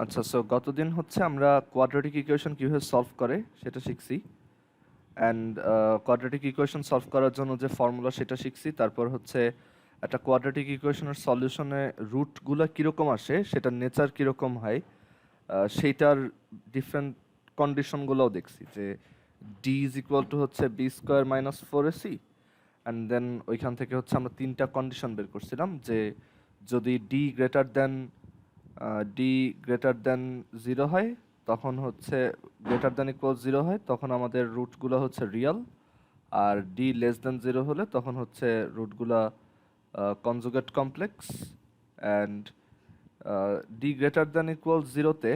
আচ্ছা, সো গতদিন হচ্ছে আমরা কোয়াড্রেটিক ইকুয়েশন কিভাবে সলভ করে সেটা শিখছি। অ্যান্ড কোয়াড্রেটিক ইকুয়েশন সলভ করার জন্য যে ফর্মুলা সেটা শিখছি। তারপর হচ্ছে একটা কোয়াড্রেটিক ইকুয়েশনের সলিউশনে রুটগুলো কীরকম আসে, সেটার নেচার কীরকম হয়, সেইটার ডিফারেন্ট কন্ডিশনগুলোও দেখছি। যে ডি ইজ ইকুয়াল টু হচ্ছে b square minus four ac, and then ওইখান থেকে হচ্ছে আমরা তিনটা কন্ডিশন বের করছিলাম। যে যদি ডি গ্রেটার দেন জিরো হয়, তখন হচ্ছে গ্রেটার দেন ইকুয়াল জিরো হয়, তখন আমাদের রুটগুলো হচ্ছে রিয়াল। আর ডি লেস দেন জিরো হলে তখন হচ্ছে রুটগুলা conjugate complex. And d greater than equal জিরোতে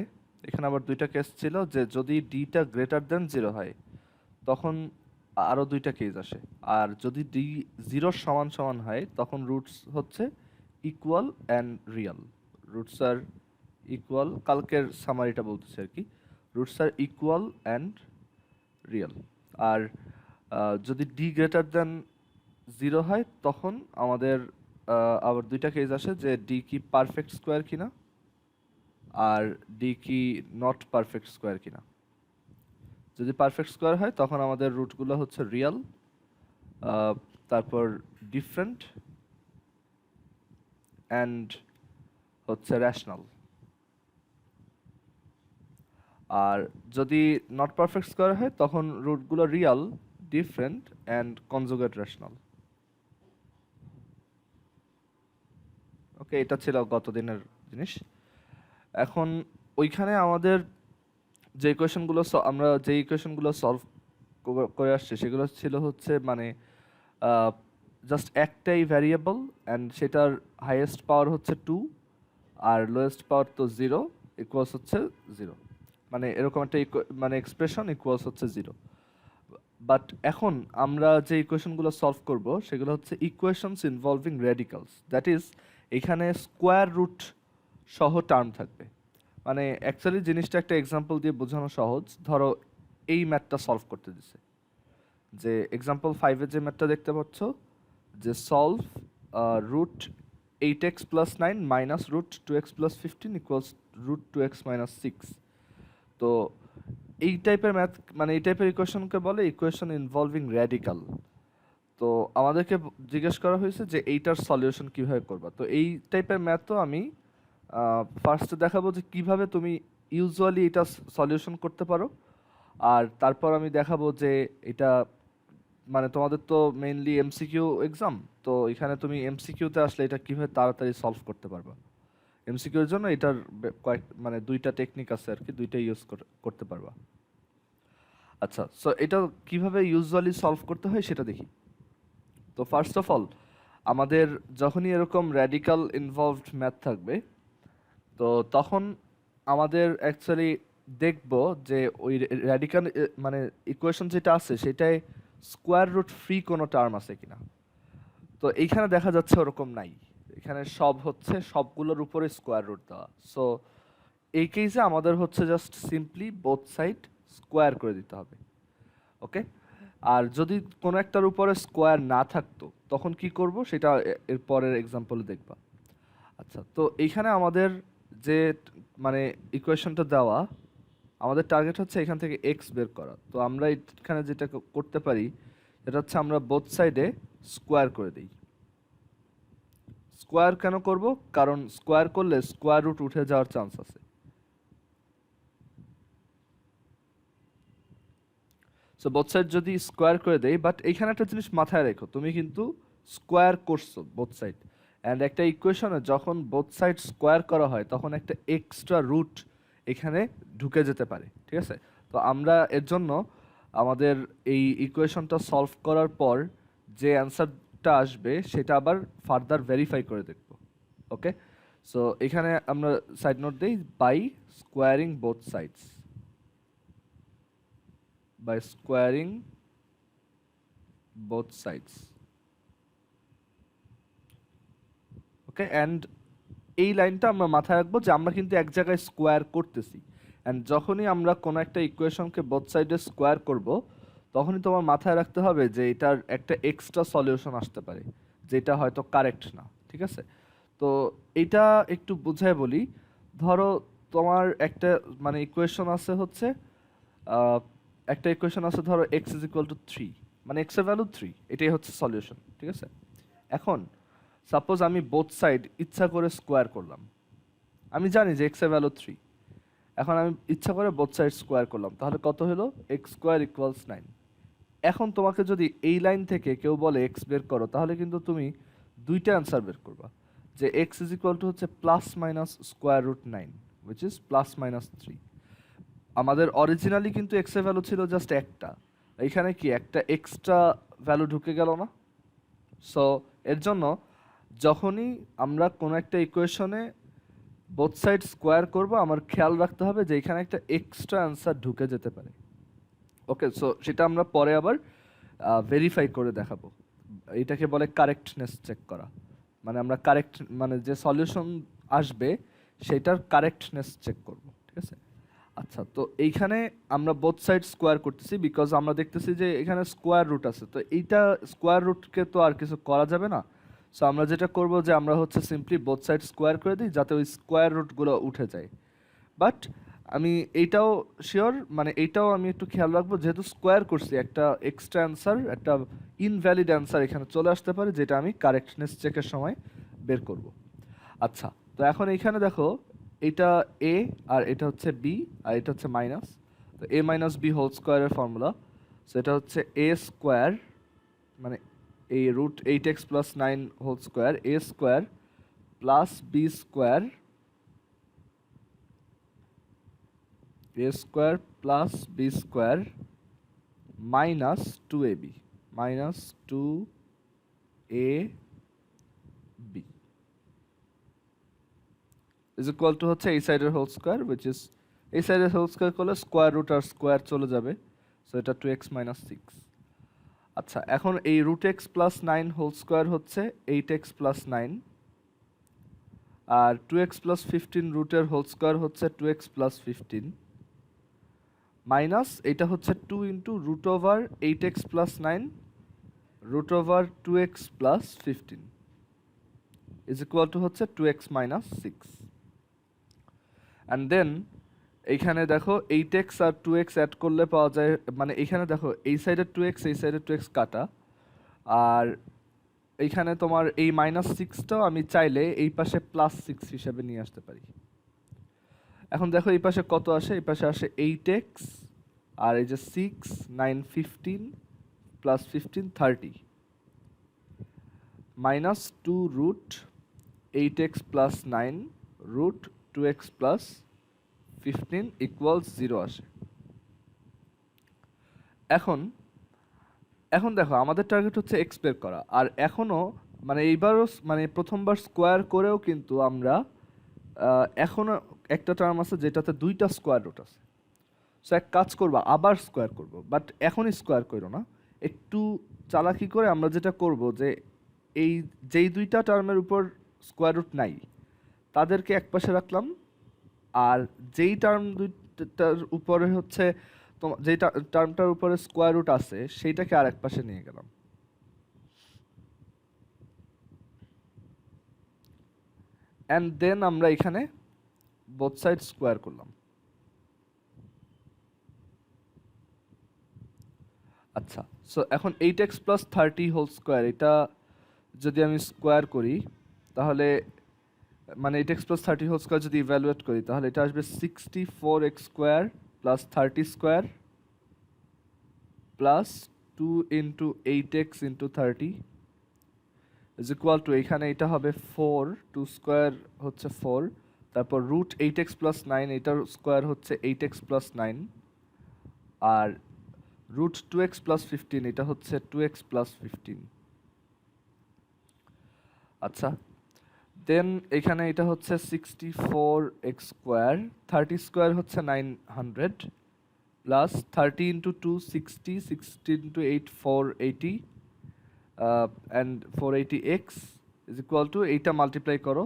এখানে আবার দুইটা কেস ছিল, যে যদি ডিটা গ্রেটার দেন জিরো হয় তখন আরও দুইটা কেস আসে। আর যদি ডি জিরোর সমান সমান হয় তখন রুটস হচ্ছে equal and real. Roots are equal, কালকের সামারিটা বলতেছে আর কি। Roots are equal and real. আর যদি ডি গ্রেটার দেন জিরো হয় তখন আমাদের আবার দুইটা কেস আসে, যে ডি কি পারফেক্ট স্কোয়ার কিনা আর ডি কি নট পারফেক্ট স্কোয়ার কিনা। যদি পারফেক্ট স্কোয়ার হয় তখন আমাদের রুটগুলো হচ্ছে রিয়াল, তারপর ডিফারেন্ট অ্যান্ড হচ্ছে র্যাশনাল। আর যদি নট পারফেক্ট স্কোয়ার হয় তখন রুটগুলো real, different and conjugate rational. Okay, এটা ছিল গতদিনের জিনিস। এখন ওইখানে আমাদের যে ইকুয়েশনগুলো আমরা যে ইকুয়েশনগুলো সলভ করে আসছি সেগুলো ছিল হচ্ছে মানে জাস্ট একটাই ভ্যারিয়েবল, অ্যান্ড সেটার হাইয়েস্ট পাওয়ার হচ্ছে 2 আর লোয়েস্ট পাওয়ার তো 0 ইকুয়ালস হচ্ছে 0। মানে এরকম একটা মানে এক্সপ্রেশন ইকুয়ালস হচ্ছে 0। বাট এখন আমরা যে ইকুয়েশনগুলো সলভ করব সেগুলো হচ্ছে equations involving radicals. That is, এখানে স্কোয়ার রুট সহ টার্ম থাকবে। মানে অ্যাকচুয়ালি জিনিসটা একটা এক্সাম্পল দিয়ে বোঝানো সহজ। ধরো এই ম্যাথটা সলভ করতে দিছে, যে এক্সাম্পল 5-এর যে ম্যাথটা দেখতে পাচ্ছ, যে solve root 8x plus 9 minus root 2x plus 15 equals root 2x minus 6। তো এই টাইপের ম্যাথ, মানে এই টাইপের ইকুয়েশনকে বলে ইকুয়েশন ইনভলভিং র্যাডিক্যাল। তো আমাদেরকে জিজ্ঞেস করা হয়েছে যে এইটার সলিউশন কিভাবে করবা। তো এই টাইপের ম্যাথ তো আমি ফার্স্টে দেখাবো যে কিভাবে তুমি ইউজুয়ালি এটা সলিউশন করতে পারো। আর তারপর আমি দেখাবো যে এটা মানে তোমাদের তো মেইনলি এমসিকিউ এক্সাম, তো এখানে তুমি এমসিকিউতে আসলে এটা কিভাবে তাড়াতাড়ি সলভ করতে পারবা। এমসিকিউর জন্য এটার মানে দুইটা টেকনিক আছে আর কি, দুইটা ইউজ করতে পারবা। আচ্ছা, সো এটা কিভাবে ইউজুয়ালি সলভ করতে হয় সেটা দেখি। তো ফার্স্ট অফ অল, আমাদের যখনই এরকম র্যাডিক্যাল ইনভলভড ম্যাথ থাকবে, তো তখন আমাদের অ্যাকচুয়ালি দেখব যে ওই র্যাডিক্যাল মানে ইকুয়েশন যেটা আছে সেটায় স্কোয়ার রুট ফ্রি কোনো টার্ম আছে কিনা। তো এইখানে দেখা যাচ্ছে ওরকম নাই, এখানে সব হচ্ছে সবগুলোর উপরে স্কোয়ার রুট দেওয়া। সো এই কেসে আমাদের হচ্ছে just simply both side square করে দিতে হবে। ওকে, আর যদি কোনো একটার উপরে স্কোয়ার না থাকতো তখন কি করব সেটা এর পরের এক্সাম্পলে দেখবা। আচ্ছা, তো এইখানে আমাদের যে মানে ইকুয়েশনটা দেওয়া, আমাদের টার্গেট হচ্ছে এখান থেকে এক্স বের করা। তো আমরা এখানে যেটা করতে পারি সেটা হচ্ছে আমরা বোথ সাইডে স্কোয়ার করে দিই। স্কোয়ার কেন করব? কারণ স্কোয়ার করলে স্কোয়ার রুট উঠে যাওয়ার চান্স আছে। সো বোথ সাইড যদি স্কোয়ার করে দেই, বাট এইখানে একটা জিনিস মাথায় রেখো, তুমি কিন্তু স্কোয়ার করছো বোথ সাইড, অ্যান্ড একটা ইকুয়েশনে যখন বোথ সাইড স্কোয়ার করা হয় তখন একটা এক্সট্রা রুট এখানে ঢুকে যেতে পারে, ঠিক আছে? তো আমরা এর জন্য আমাদের এই ইকুয়েশনটা সলভ করার পর যে অ্যান্সারটা আসবে সেটা আবার ফার্দার ভেরিফাই করে দেখব। ওকে, সো এখানে আমরা সাইড নোট দিই, by squaring both sides, by squaring both sides. Okay, and এই লাইনটা আমরা মাথায় রাখবো যে আমরা কিন্তু এক জায়গায় স্কোয়ার করতেছি, অ্যান্ড যখনই আমরা কোনো একটা ইকুয়েশনকে বোথ সাইডে স্কোয়ার করব তখনই তোমার মাথায় রাখতে হবে যে এটার একটা এক্সট্রা সলিউশন আসতে পারে যেটা হয়তো কারেক্ট না, ঠিক আছে? তো এটা একটু বুঝায় বলি। ধরো তোমার একটা মানে ইকুয়েশন আছে হচ্ছে আহ, একটা ইকুয়েশন আছে ধরো x is equal two three, মানে এক্স এর ভ্যালু থ্রি, এটাই হচ্ছে সলিউশন, ঠিক আছে? এখন সাপোজ আমি বোথ সাইড ইচ্ছা করে স্কোয়ার করলাম, আমি জানি যে এক্স এর ভ্যালু থ্রি, এখন আমি ইচ্ছা করে বোথ সাইড স্কোয়ার করলাম, তাহলে কত হলো? X square equals nine. এখন তোমাকে যদি এই লাইন থেকে কেউ বলে এক্স বের করো, তাহলে কিন্তু তুমি দুইটা অ্যান্সার বের করবা, যে এক্স ইজ ইকুয়াল টু হচ্ছে plus minus square root nine, which is plus minus three. আমাদের অরিজিনালি কিন্তু এক্স এর ভ্যালু ছিল জাস্ট একটা, এইখানে কি একটা এক্সট্রা ভ্যালু ঢুকে গেল না? সো এর জন্য যখনই আমরা কোনো একটা ইকুয়েশনে বোথ সাইড স্কোয়ার করব, আমার খেয়াল রাখতে হবে যে এখানে একটা এক্সট্রা অ্যান্সার ঢুকে যেতে পারে। ওকে, সো সেটা আমরা পরে আবার ভেরিফাই করে দেখাবো। এটাকে বলে কারেক্টনেস চেক করা, মানে আমরা কারেক্ট মানে যে সলিউশন আসবে সেটার কারেক্টনেস চেক করব, ঠিক আছে? আচ্ছা, তো এইখানে আমরা বোথ সাইড স্কোয়ার করতেছি বিকজ আমরা দেখতেছি যে এখানে স্কোয়ার রুট আছে, তো এইটা স্কোয়ার রুটকে তো আর কিছু করা যাবে না। সো আমরা যেটা করব যে আমরা হচ্ছে সিম্পলি বোথ সাইড স্কোয়ার করে দিই যাতে ওই স্কোয়ার রুটগুলো উঠে যায়। বাট আমি এইটাও শিওর, মানে এইটাও আমি একটু খেয়াল রাখবো, যেহেতু স্কোয়ার করছি একটা এক্সট্রা অ্যান্সার, একটা ইনভ্যালিড অ্যান্সার এখানে চলে আসতে পারে, যেটা আমি কারেক্টনেস চেকের সময় বের করব। আচ্ছা, তো এখন এইখানে দেখো, এটা এ আর এটা হচ্ছে বি আর এটা হচ্ছে মাইনাস, তো এ মাইনাস বি হোল স্কোয়ারের ফর্মুলা, সো এটা হচ্ছে এ স্কোয়ার, মানে এই root eight x plus nine whole square, a square plus b square, a square plus b square minus two a b, minus two a b is equal to হচ্ছে এই সাইডের whole square, which is এই সাইডের whole square করলে square root আর square চলে যাবে, so এটা টু এক্স মাইনাস সিক্স। আচ্ছা, এখন এই root x plus nine whole square হচ্ছে এইট এক্স প্লাস নাইন, আর টু এক্স প্লাস ফিফটিন রুটের হোল স্কোয়ার হচ্ছে two x plus fifteen, minus এটা হচ্ছে two into root over eight x plus nine root over two x plus fifteen is equal to হচ্ছে two x minus six. And then এইখানে দেখো eight x আর two x add করলে পাওয়া যায়, মানে এইখানে দেখো এই সাইডের টু এক্স এই সাইডের টু এক্স কাটা, আর এইখানে তোমার এই মাইনাস সিক্সটাও আমি চাইলে এই পাশে প্লাস সিক্স হিসাবে নিয়ে আসতে পারি। এখন দেখো এই পাশে কত আসে, এই পাশে আসে এইট এক্স আর এই যে six nine fifteen plus fifteen thirty, minus two root eight x plus nine root two x plus fifteen equals zero আসে। এখন এখন দেখো আমাদের টার্গেট হচ্ছে এক্স বের করা, আর এখনও মানে এইবারও মানে প্রথমবার স্কোয়ার করেও কিন্তু আমরা এখনও একটা টার্ম আছে যেটাতে দুইটা স্কোয়ার রুট আছে। সো এক কাজ করবো, আবার স্কোয়ার করব, বাট এখনই স্কোয়ার করো না, একটু চালাকি করে আমরা যেটা করব যে এই যেই দুইটা টার্মের উপর স্কোয়ার রুট নাই তাদেরকে এক পাশে রাখলাম, আর যেই টার্ম দুইটার উপরে হচ্ছে তোমার যেই টার্মটার উপরে স্কোয়ার রুট আছে সেইটাকে আর এক পাশে নিয়ে গেলাম। অ্যান্ড দেন আমরা এখানে বোথ সাইড স্কোয়ার করলাম। আচ্ছা, সো এখন eight x plus thirty whole square, এটা যদি আমি স্কোয়ার করি তাহলে মানে eight x plus thirty whole square যদি ইভ্যালুয়েট করি তাহলে এটা আসবে sixty four x square plus thirty square plus two into eight x into thirty is equal to, এখানে এটা হবে ফোর, টু স্কোয়ার হচ্ছে ফোর, তারপর root eight x plus nine, এটার স্কোয়ার হচ্ছে এইট এক্স প্লাস নাইন, আর root two x plus fifteen এটা হচ্ছে টু এক্স প্লাস ফিফটিন। আচ্ছা, দেন এখানে এটা হচ্ছে sixty four x square, thirty square হচ্ছে nine hundred plus thirty into two sixty, sixty into eight four eighty, and four eighty x is equal to, এইটা multiply করো,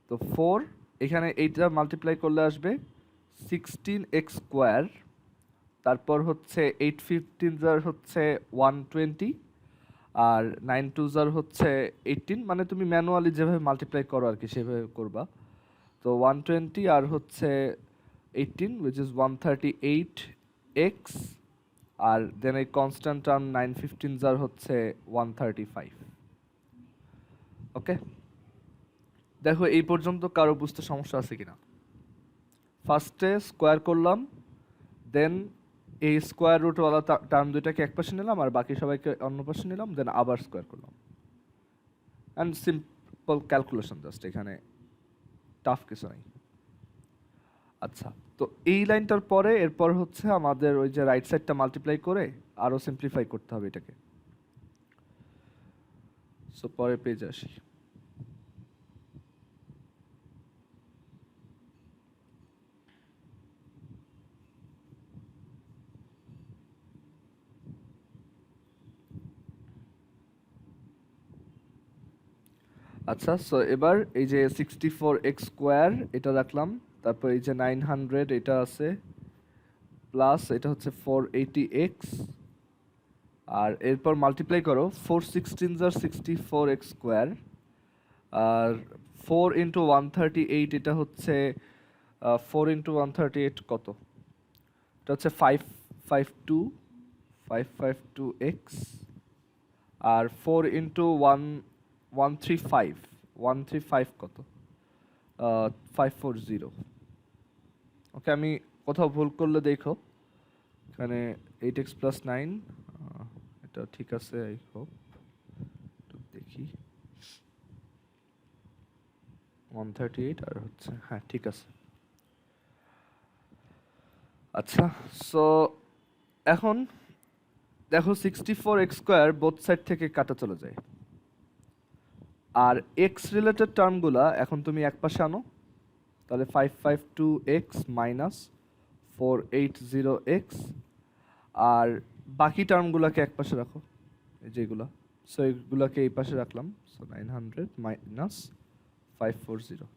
তো ফোর এখানে এইটা মাল্টিপ্লাই করলে আসবে সিক্সটিন এক্স স্কোয়ার, তারপর হচ্ছে এইট ফিফটিন জার হচ্ছে ওয়ান টোয়েন্টি, আর নাইন টু জার হচ্ছে এইটিন, মানে তুমি ম্যানুয়ালি যেভাবে মাল্টিপ্লাই করো আর কি সেভাবে করবা। তো 120 আর হচ্ছে 18 which is 138x আর দেন এই কনস্ট্যান্ট টার্ম 915 যার হচ্ছে 135। ওকে, দেখো এই পর্যন্ত কারো বুঝতে সমস্যা আছে কিনা? ফার্স্টে স্কোয়ার করলাম, দেন এই স্কোয়ার রুটওয়ালা টার্ম দুইটাকে এক পাশে নিলাম আর বাকি সবাইকে অন্য পাশে নিলাম, দেন আবার স্কোয়ার করলাম। অ্যান্ড সিম্পল ক্যালকুলেশন জাস্ট, এখানে টাফ কিছু নেই। আচ্ছা, তো এই লাইনটার পরে এরপর হচ্ছে আমাদের ওই যে রাইট সাইডটা মাল্টিপ্লাই করে আরও সিম্পলিফাই করতে হবে এটাকে। সো পরে পেজে আসি। আচ্ছা, সো এবার এই যে 64x² এটা রাখলাম, তারপর এই যে 900 এটা আছে, প্লাস এটা হচ্ছে 480x, আর এরপর মাল্টিপ্লাই করো 416 যার 64x², আর 4 ইন্টু 138 এটা হচ্ছে 4 ইন্টু 138 কত? এটা হচ্ছে 552x, আর 4 ইন্টু 135 কত? 540। ওকে, আমি কোথাও ভুল করলে দেখো, এখানে 8x প্লাস 9, এটা ঠিক আছে আই হোপ। দেখি 138 আর হচ্ছে, হ্যাঁ ঠিক আছে। আচ্ছা, সো এখন দেখো 64x² বোথ সাইড থেকে কাটা চলে যায়, আর এক্স রিলেটেড টার্মগুলা এখন তুমি এক পাশে আনো, তাহলে 552x মাইনাস 480x, আর বাকি টার্মগুলোকে এক পাশে রাখো, এই যেগুলো, সো এগুলোকে এই পাশে রাখলাম, সো 900 মাইনাস 540,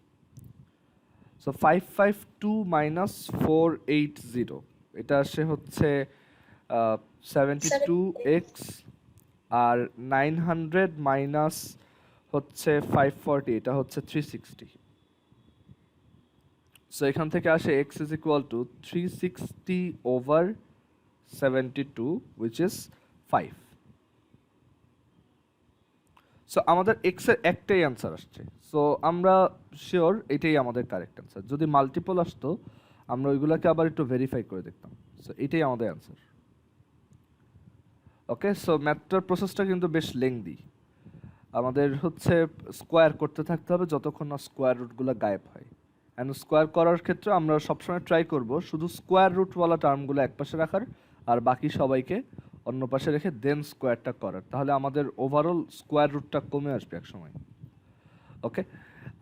সো 552 মাইনাস 480 এটা আসে হচ্ছে 72x, আর 900 মাইনাস হচ্ছে 540 এটা হচ্ছে 360। সো এখান থেকে আসে x is equal to 360/72 which is 5। So আমাদের x এর একটাই অ্যান্সার আসছে, সো আমরা শিওর এটাই আমাদের কারেক্ট অ্যান্সার। যদি মাল্টিপল আসতো আমরা ওইগুলোকে আবার একটু ভেরিফাই করে দেখতাম। সো এটাই আমাদের অ্যান্সার। ওকে, সো ম্যাথটার প্রসেসটা কিন্তু বেশ লেংদি। আমাদের হচ্ছে স্কোয়ার করতে থাকতে হবে যতক্ষণ না স্কোয়ার রুটগুলো গায়েব হয়। অ্যান্ড স্কোয়ার করার ক্ষেত্রে আমরা সবসময় ট্রাই করব শুধু স্কোয়ার রুটওয়ালা টার্মগুলো এক পাশে রাখার, আর বাকি সবাইকে অন্য পাশে রেখে দেন স্কোয়ারটা করার, তাহলে আমাদের ওভারঅল স্কোয়ার রুটটা কমে আসবে এক সময়। ওকে,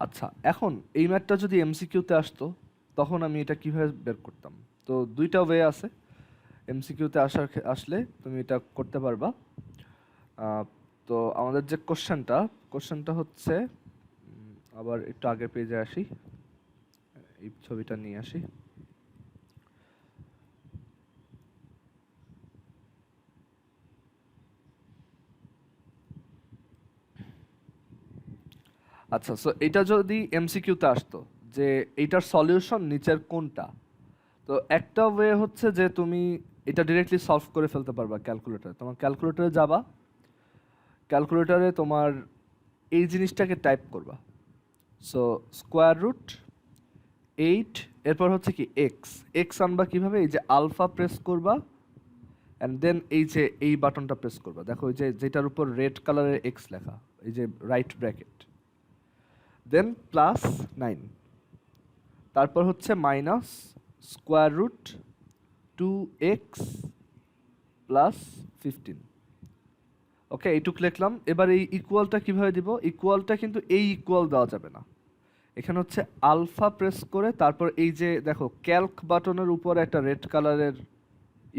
আচ্ছা, এখন এই ম্যাথটা যদি এমসিকিউতে আসতো তখন আমি এটা কিভাবে বের করতাম? তো দুইটা ওয়ে আছে এমসিকিউতে আসলে তুমি এটা করতে পারবা। তো আমাদের যে কোশ্চেনটা হচ্ছে, আবার একটু আগের পেজে আসি, এই ছবিটা নিয়ে আসি। আচ্ছা, সো এটা যদি এমসিকিউতে আসতো যে এইটার সলিউশন নিচের কোনটা, তো একটা ওয়ে হচ্ছে যে তুমি এটা ডিরেক্টলি সলভ করে ফেলতে পারবা ক্যালকুলেটরে। তোমার ক্যালকুলেটরে যাবা, ক্যালকুলেটরে তোমার এই জিনিসটাকে টাইপ করবা, সো স্কোয়ার রুট 8, এরপর হচ্ছে কি এক্স আনবা কিভাবে, এই যে আলফা প্রেস করবা অ্যান্ড দেন এই যে এই বাটনটা প্রেস করবা, দেখো ওই যে যেটার উপর রেড কালারের এক্স লেখা, এই যে রাইট ব্র্যাকেট, দেন প্লাস 9, তারপর হচ্ছে minus square root 2x plus 15। Okay, এইটুক লিখলাম। এবার এই ইকুয়ালটা কিভাবে দিব? ইকুয়ালটা কিন্তু এই ইকুয়াল দেওয়া যাবে না, এখানে হচ্ছে আলফা প্রেস করে তারপর এই যে দেখো ক্যালক বাটনের উপর একটা রেড কালারের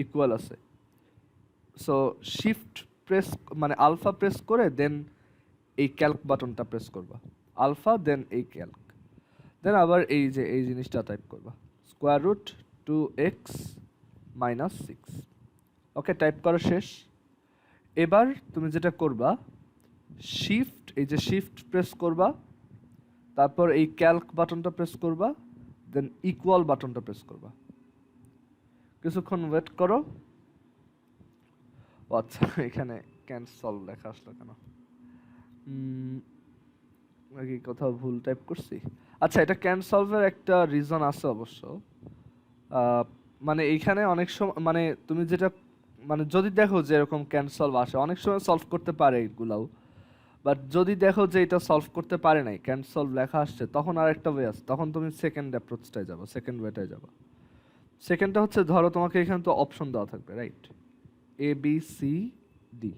ইকুয়াল আছে, সো শিফট প্রেস মানে আলফা প্রেস করে দেন এই ক্যালক বাটনটা প্রেস করবা, আলফা দেন এই ক্যালক, দেন আবার এই যে এই জিনিসটা টাইপ করবা, স্কোয়ার রুট 2x মাইনাস 6। ওকে, টাইপ করা শেষ। এবার তুমি যেটা করবা, এই যে শিফট প্রেস করবা, তারপর এই ক্যালক বাটনটা প্রেস করবা, দেন ইকুয়াল বাটনটা প্রেস করবা। কিছুক্ষণ ওয়েট করো। আচ্ছা, এখানে ক্যান সলভ লেখা আসলো কেন? নাকি কোথাও ভুল টাইপ করছি? আচ্ছা, এটা ক্যান সলভের একটা রিজন আছে অবশ্য। মানে এইখানে অনেক সময় মানে তুমি যেটা মানে যদি দেখো যে এরকম ক্যান সলভ আসে, অনেক সময় সলভ করতে পারে এগুলাও, বাট যদি দেখো যে এটা সলভ করতে পারে নাই, ক্যান সলভ লেখা আসছে, তখন আর একটা ওয়ে আছে, তখন তুমি সেকেন্ড অ্যাপ্রোচটায় যাবো, সেকেন্ড ওয়েটায় যাবো। সেকেন্ডটা হচ্ছে ধরো তোমাকে এখানে তো অপশন দেওয়া থাকবে, right? A B C D.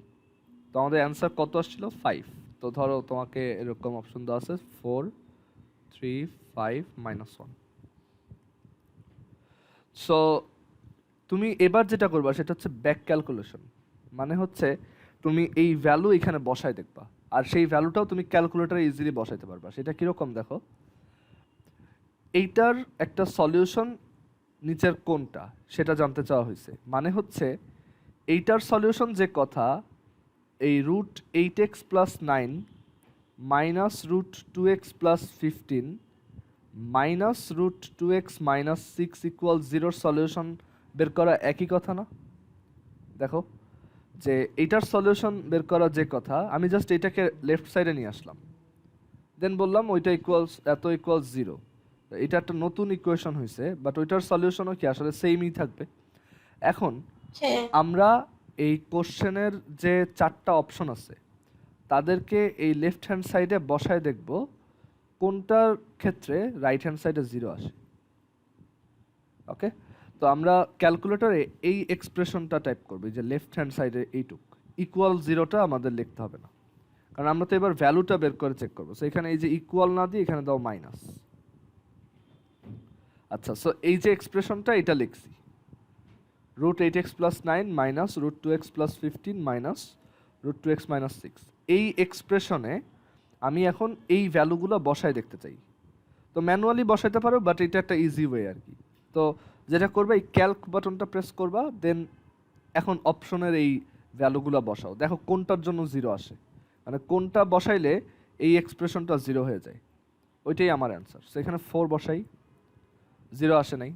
তো আমাদের অ্যান্সার কত আসছিল? 5। তো ধরো তোমাকে এরকম অপশন দেওয়া আছে 4 3 5 -1। সো তুমি এবার যেটা করবা সেটা হচ্ছে ব্যাক ক্যালকুলেশন। মানে হচ্ছে তুমি এই ভ্যালু এখানে বসায় দেখবা, আর সেই ভ্যালুটাও তুমি ক্যালকুলেটরে ইজিলি বসাইতে পারবা। সেটা কীরকম দেখো, এইটার একটা সলিউশন নিচের কোনটা সেটা জানতে চাওয়া হয়েছে। মানে হচ্ছে এইটার সলিউশন যে কথা, এই √8x+9 -√2x + 15 -√2x - 6 = 0 সলিউশন বের করা একই কথা না? দেখো যে এইটার সলিউশন বের করা যে কথা, আমি জাস্ট এটাকে লেফট সাইডে নিয়ে আসলাম, দেন বললাম ওইটা ইকুয়ালস এত ইকুয়ালস 0। এটা একটা নতুন ইকুয়েশন হয়েছে, বাট ওইটার সলিউশনও কি আসলে সেমই থাকবে। এখন আমরা এই কোশ্চেনের যে 4টা অপশন আছে তাদেরকে এই লেফট হ্যান্ড সাইডে বসায় দেখব কোনটার ক্ষেত্রে রাইট হ্যান্ড সাইডে 0 আসে। ওকে, তো আমরা ক্যালকুলেটরে এই এক্সপ্রেশনটা টাইপ করব, যে লেফট হ্যান্ড সাইডে এইটুক ইকুয়াল 0টা আমাদের লিখতে হবে না, কারণ আমরা তো এবার ভ্যালুটা বের করে চেক করবো। সো এখানে এই যে ইকুয়াল না দিয়ে এখানে দাও মাইনাস। আচ্ছা, সো এই যে এক্সপ্রেশনটা এটা লিখছি, √8x+9 -√2x + 15 -√2x - 6। এই এক্সপ্রেশনে আমি এখন এই ভ্যালুগুলো বসায় দেখতে চাই। তো ম্যানুয়ালি বসাইতে পারো, বাট এটা একটা ইজি ওয়ে আর কি। তো যেটা করবে, এই ক্যালক বাটনটা প্রেস করবা, দেন এখন অপশনের এই ভ্যালুগুলো বসাও, দেখো কোনটার জন্য 0 আসে, মানে কোনটা বসাইলে এই এক্সপ্রেশনটা 0 হয়ে যায়। ওইটাই আমার অ্যান্সার। সেখানে 4 বসাই, 0 আসে নাই।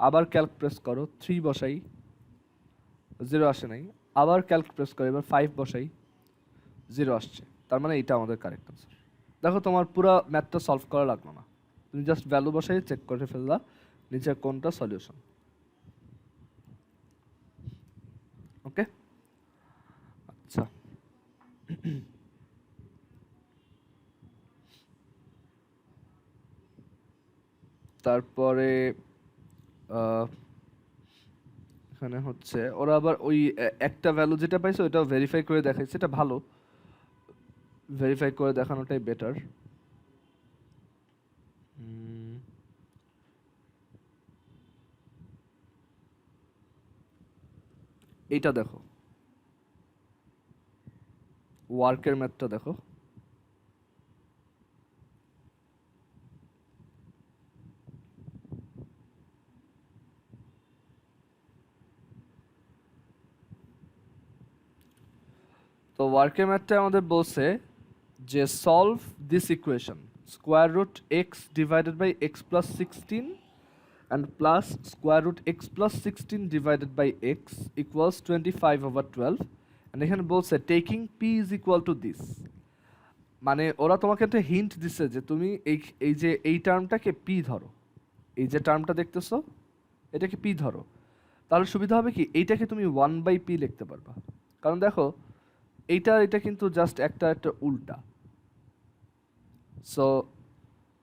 আবার ক্যালক প্রেস করো, 3 বসাই, 0 আসে নাই। আবার ক্যালক প্রেস করো, এবার 5 বসাই, 0 আসছে। তার মানে এইটা আমাদের কারেক্ট অ্যান্সার। দেখো তোমার পুরো ম্যাথটা সলভ করা লাগলো না, তুমি জাস্ট ভ্যালু বসাই চেক করে ফেললা নিচে কোনটা সলিউশন। ওকে, আচ্ছা। তারপরে এখানে হচ্ছে ওরা আবার ওই একটা ভ্যালু যেটা পাইছে ওটাও ভেরিফাই করে দেখাইছে, এটা ভালো, ভেরিফাই করে দেখানোটাই বেটার। এইটা দেখো, ওয়ার্কের ম্যাথটা দেখো। তো ওয়ার্কের ম্যাথটা আমাদের বলছে যে solve this equation √x divided by x plus 16 and plus √x plus 16 divided by x equals 25/12, and এখানে বলছে taking p is equal to this। মানে ওরা তোমাকে একটা হিন্ট দিচ্ছে যে তুমি এই যে এই টার্মটাকে p ধরো, এই যে টার্মটা দেখতেছো এটাকে p ধরো, তাহলে সুবিধা হবে কি এইটাকে তুমি 1/p লিখতে পারবা। কারণ দেখো এটা কিন্তু জাস্ট একটা উল্টা। সো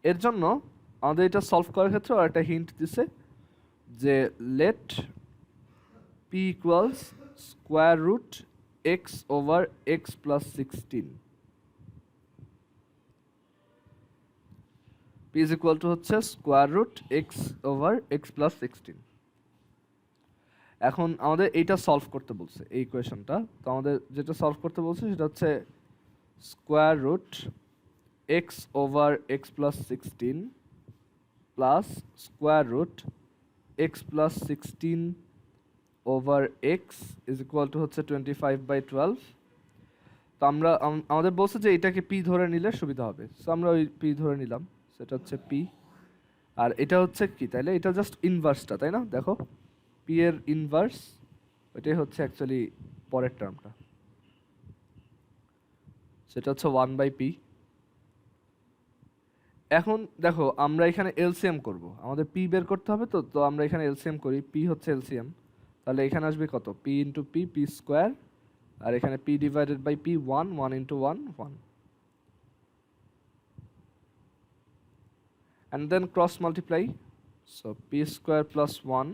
এর জন্য আমাদের এটা সলভ করার ক্ষেত্রে আর একটা হিন্ট দিছে যে let p equals √x/x plus 16। p is equal to হচ্ছে √x/x plus 16। এখন আমাদের এইটা সলভ করতে বলছে এই ইকুয়েশনটা। তো আমাদের যেটা সলভ করতে বলছে সেটা হচ্ছে √x/x plus 16 plus √x plus 16/x is equal to হচ্ছে 25/12। তো আমরা আমাদের বলছে যে এটাকে p ধরে নিলে সুবিধা হবে, সো আমরা ওই p ধরে নিলাম। সো সেটা হচ্ছে পি, আর এটা হচ্ছে কি, তাইলে এটা জাস্ট ইনভার্সটা, তাই না? দেখো পি এর ইনভার্স, ওইটাই হচ্ছে অ্যাকচুয়ালি পরের টার্মটা, সেটা হচ্ছে 1/p। এখন দেখো আমরা এখানে এলসিএম করব, আমাদের পি বের করতে হবে, তো তো আমরা এখানে এলসিএম করি, পি হচ্ছে এলসিএম, তাহলে এখানে আসবে কত, p into p, p square, আর এখানে p divided by p 1, 1 into 1, 1, and then cross multiply, so p square plus 1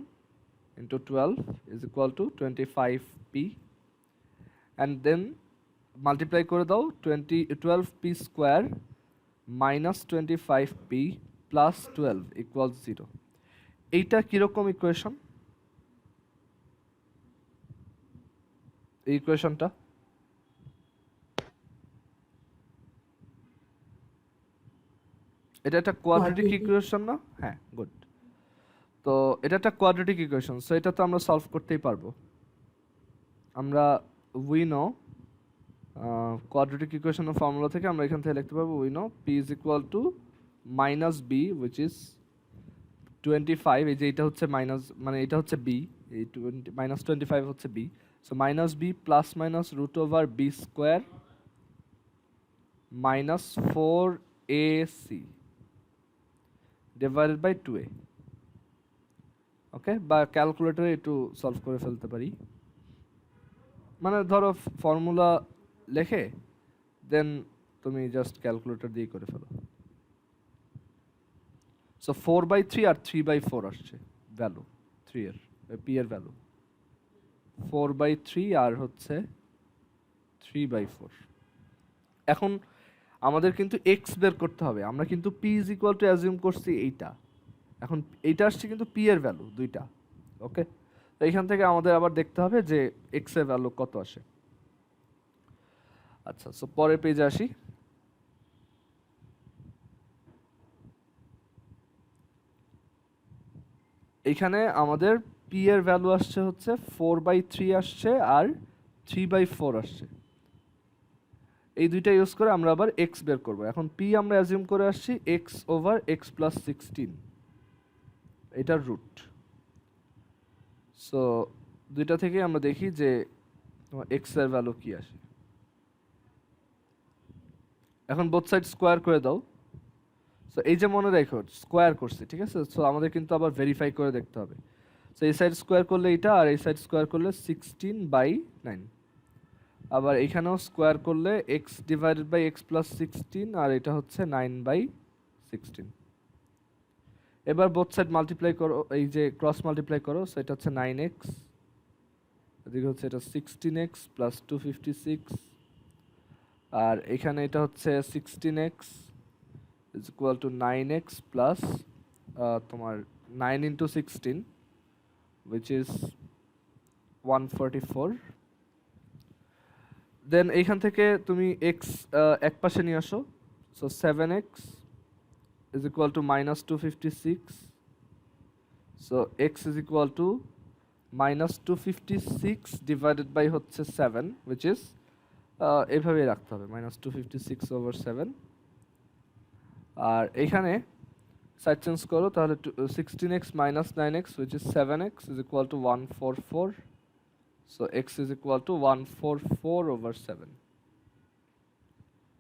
into 12 is equal to 25p, and then multiply করে দাও 12p square minus 25p plus 12 equals 0। এইটা কিরকম equation, এই ইকুয়েশনটা? এটা একটা quadratic equation না? হ্যাঁ, গুড। তো এটা একটা কোয়াড্রেটিক ইকুয়েশন, সো এটা তো আমরা সলভ করতেই পারবো। আমরা উই নো কোয়াড্রেটিক ইকুয়েশনের ফর্মুলা থেকে আমরা এখান থেকে লিখতে পারবো, we know p is equal to minus b which is 25, এই যে এটা হচ্ছে মাইনাস, মানে এটা হচ্ছে বি, এই -25 হচ্ছে b, so minus b plus minus root over b square minus 4ac divided by 2a। Okay, বা ক্যালকুলেটরে একটু সলভ করে ফেলতে পারি, মানে ধরো ফর্মুলা লেখে দেন তুমি জাস্ট ক্যালকুলেটর দিয়ে করে ফেলো। সো 4/3 আর 3/4 আসছে ভ্যালু, 3 এর পি এর ভ্যালু 4/3 আর হচ্ছে 3/4। এখন আমাদের কিন্তু এক্স বের করতে হবে, আমরা কিন্তু P is equal two assume করছি এইটা, এখন এইটা আসছে কিন্তু পি এর ভ্যালু দুইটা। ওকে, তো এইখান থেকে আমাদের আবার দেখতে হবে যে এক্স এর ভ্যালু কত আসে। আচ্ছা, সো পরের পেজে আসি। এইখানে আমাদের পি এর ভ্যালু আসছে হচ্ছে 4/3 আসছে আর 3/4 আসছে, এই দুইটা ইউজ করে আমরা আবার এক্স বের করব। এখন পি আমরা অ্যাজিউম করে আসছি এক্স ওভার এক্স প্লাস 16, এটার রুট। সো দুইটা থেকে আমরা দেখি যে তোমার এক্স এর ভ্যালু কি আসে। এখন বোথ সাইড স্কোয়ার করে দাও, সো এই যে মনে রাখো স্কোয়ার করছে, ঠিক আছে? সো আমাদের কিন্তু আবার ভেরিফাই করে দেখতে হবে, সো এই সাইড স্কোয়ার করলে এটা, আর এই সাইড স্কোয়ার করলে 16/9, আবার এখানেও স্কোয়ার করলে x divided by x plus 16, আর এটা হচ্ছে 9/16। এবার বোথ সাইড মাল্টিপ্লাই করো, এই যে ক্রস মাল্টিপ্লাই করো, সো এটা হচ্ছে 9x, এদিকে হচ্ছে এটা 16x প্লাস 256, আর এখানে এটা হচ্ছে 16x is equal two 9x plus তোমার 9 ইন্টু 16 which is 144। দেন এইখান থেকে তুমি এক্স এক পাশে নিয়ে আসো, so 7x is equal to minus 256, so x is equal to minus 256 divided by হচ্ছে 7 which is এইভাবেই রাখতে হবে -256/7। আর এখানে সাইড চেঞ্জ করো, তাহলে 16x minus 9x which is 7x is equal to 144, so x is equal to 144/7।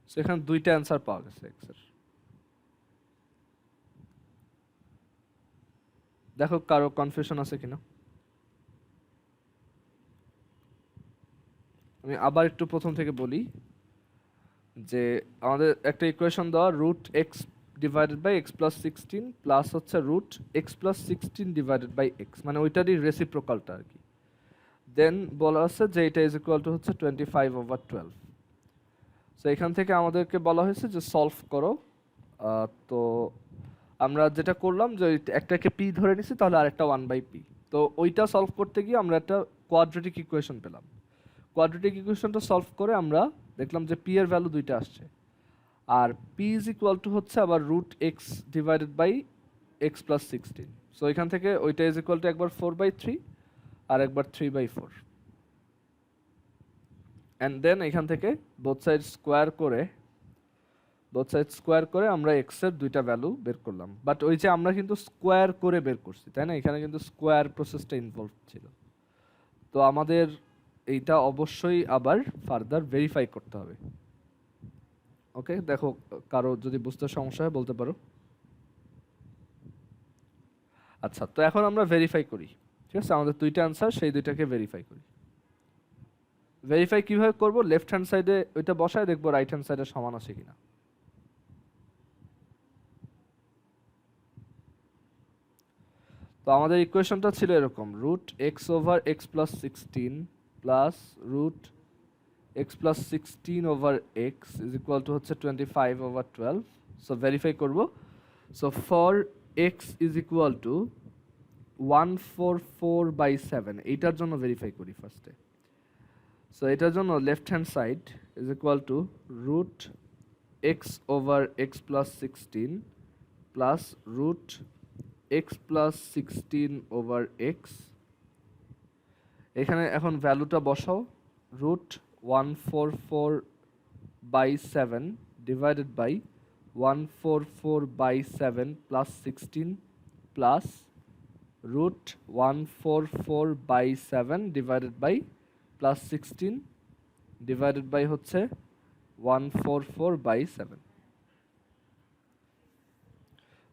So এখানে দুইটা answer পাওয়া গেছে x এর। দেখো কারো কনফিউশন আছে কিনা। আমি আবার একটু প্রথম থেকে বলি যে আমাদের একটা ইকুয়েশন দেওয়া root x divided by x plus 16 plus হচ্ছে root x plus 16 divided by x, মানে ওইটারই রেসিপ্রোকালটা আর কি। দেন বলা আছে যে এটা ইজ ইকুয়াল টু হচ্ছে 25/12। সো এখান থেকে আমাদেরকে বলা হয়েছে যে সলভ করো, তো আমরা যেটা করলাম যে একটাকে পি ধরে নিছি, তাহলে আরেকটা 1/p, তো ওইটা সলভ করতে গিয়ে আমরা একটা কোয়াড্রেটিক ইকুয়েশন পেলাম। কোয়াড্রেটিক ইকুয়েশনটা সলভ করে আমরা দেখলাম যে পি এর ভ্যালু দুইটা আসছে, আর পি ইজ ইকুয়াল টু হচ্ছে আবার root x divided by x plus 16। So এখান থেকে ওইটা ইজ ইকুয়াল টু একবার 4/3 আর একবার 3/4, অ্যান্ড দেন এখান থেকে বোথ সাইড স্কোয়ার করে বোথ সাইড স্কোয়ার করে আমরা এক্স এর দুইটা ভ্যালু বের করলাম, বাট ওই যে আমরা কিন্তু স্কোয়ার করে বের করছি, তাই না? এখানে কিন্তু স্কোয়ার প্রসেসটা ইনভলভ ছিল। তো আমাদের এইটা অবশ্যই আবার ফার্দার ভেরিফাই করতে হবে। ওকে, দেখো কারো যদি বুঝতে সমস্যা হয় বলতে পারো। আচ্ছা, তো এখন আমরা ভেরিফাই করি। ঠিক আছে, আমাদের দুইটা অ্যান্সার, সেই দুইটাকে ভেরিফাই করি। ভেরিফাই কিভাবে করব? লেফট হ্যান্ড সাইডে ওইটা বসায় দেখবো রাইট হ্যান্ড সাইডে সমান আছে কিনা। তো আমাদের ইকুয়েশনটা ছিল এরকম, root x over x plus 16 plus root x plus 16 over x is equal to হচ্ছে 25 ওভার 12। সো ভেরিফাই করব। So for x is equal to 144/7, এইটার জন্য ভেরিফাই করি ফার্স্টে। সো এটার জন্য left hand side is equal to root x over x plus 16 plus root x plus 16 over x. এখানে এখন ভ্যালুটা বসাও, root 144/7 divided by 144/7 plus 16 plus root 144/7 divided by plus 16 divided by হচ্ছে 144/7।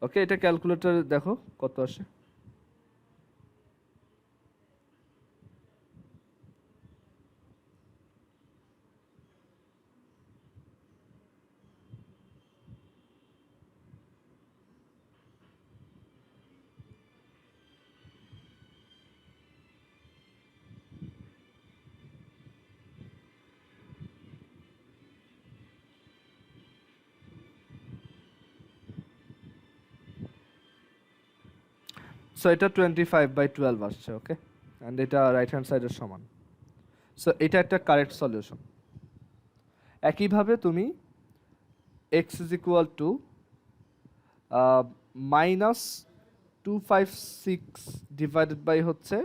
ওকে, এটা ক্যালকুলেটর দেখো কত আসে। সো এটা 25/12 আসছে। ওকে, অ্যান্ড এটা রাইট হ্যান্ড সাইডের সমান। সো এটা একটা কারেক্ট সলিউশন। একইভাবে তুমি x is equal to -256 divided by হচ্ছে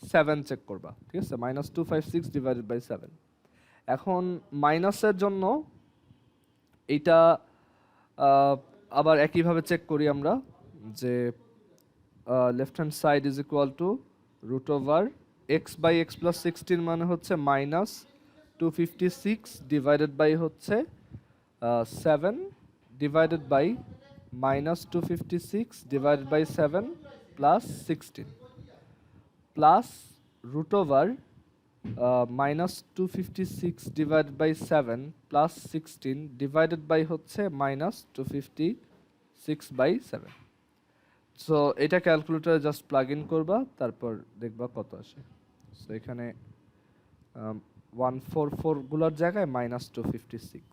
7 চেক করবা। ঠিক আছে, -256 ডিভাইডেড বাই 7। এখন মাইনাসের জন্য এইটা আবার একইভাবে চেক করি আমরা, যে left hand side is equal to root over x by x plus 16 মানে হচ্ছে -256 ডিভাইডেড বাই হচ্ছে 7 divided by -256 divided by 7 plus 16 plus root over -256 divided by 7 plus 16 divided by হচ্ছে -256/7। সো এটা ক্যালকুলেটরে জাস্ট প্লাগ ইন করবা, তারপর দেখবা কত আসে। সো এখানে 144 গুলোর জায়গায় -256,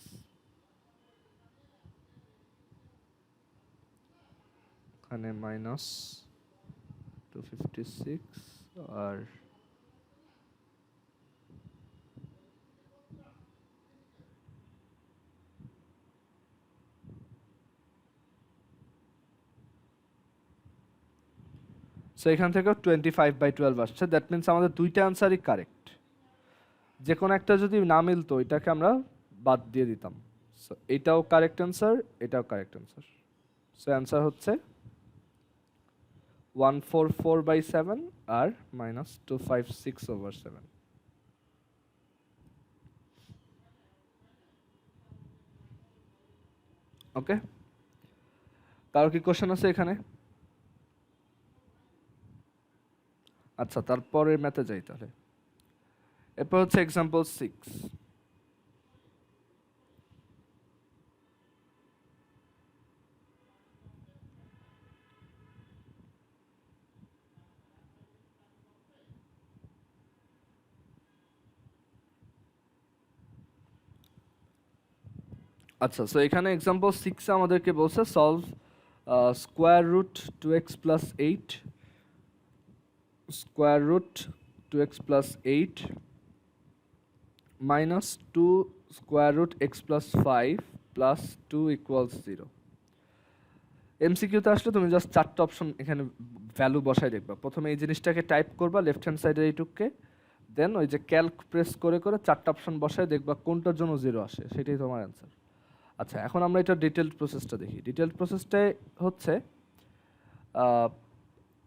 এখানে -256 আর সো এখান থেকে 25/12 আসছে। দ্যাট মিনস আমাদের দুইটা অ্যান্সারই কারেক্ট। যে কোনো একটা যদি না মিলতো এটাকে আমরা বাদ দিয়ে দিতাম। সো এটাও কারেক্ট অ্যান্সার, এটাও কারেক্ট অ্যান্সার। সো অ্যান্সার হচ্ছে 144/7 আর -256/7। ওকে, কারো কি কোশ্চেন আছে এখানে? আচ্ছা, তারপরের ম্যাথে যাই তাহলে। এরপর হচ্ছে এক্সাম্পল 6। আচ্ছা, সো এখানে এক্সাম্পল 6 আমাদেরকে বলছে solve square root 2x plus 8 square root 2x plus 8 minus 2 square root x plus 5 plus 2 equals 0। এমসিকিউতে আসলে তুমি জাস্ট চারটা অপশন এখানে ভ্যালু বসাই দেখবা। প্রথমে এই জিনিসটাকে টাইপ করবা লেফট হ্যান্ড সাইডের এইটুককে, দেন ওই যে ক্যালক প্রেস করে করে চারটা অপশন বসায় দেখবা কোনটার জন্য 0 আসে, সেটাই তোমার অ্যান্সার। আচ্ছা, এখন আমরা এটা ডিটেইলড প্রসেসটা দেখি। ডিটেইলড প্রসেসটায় হচ্ছে আহ,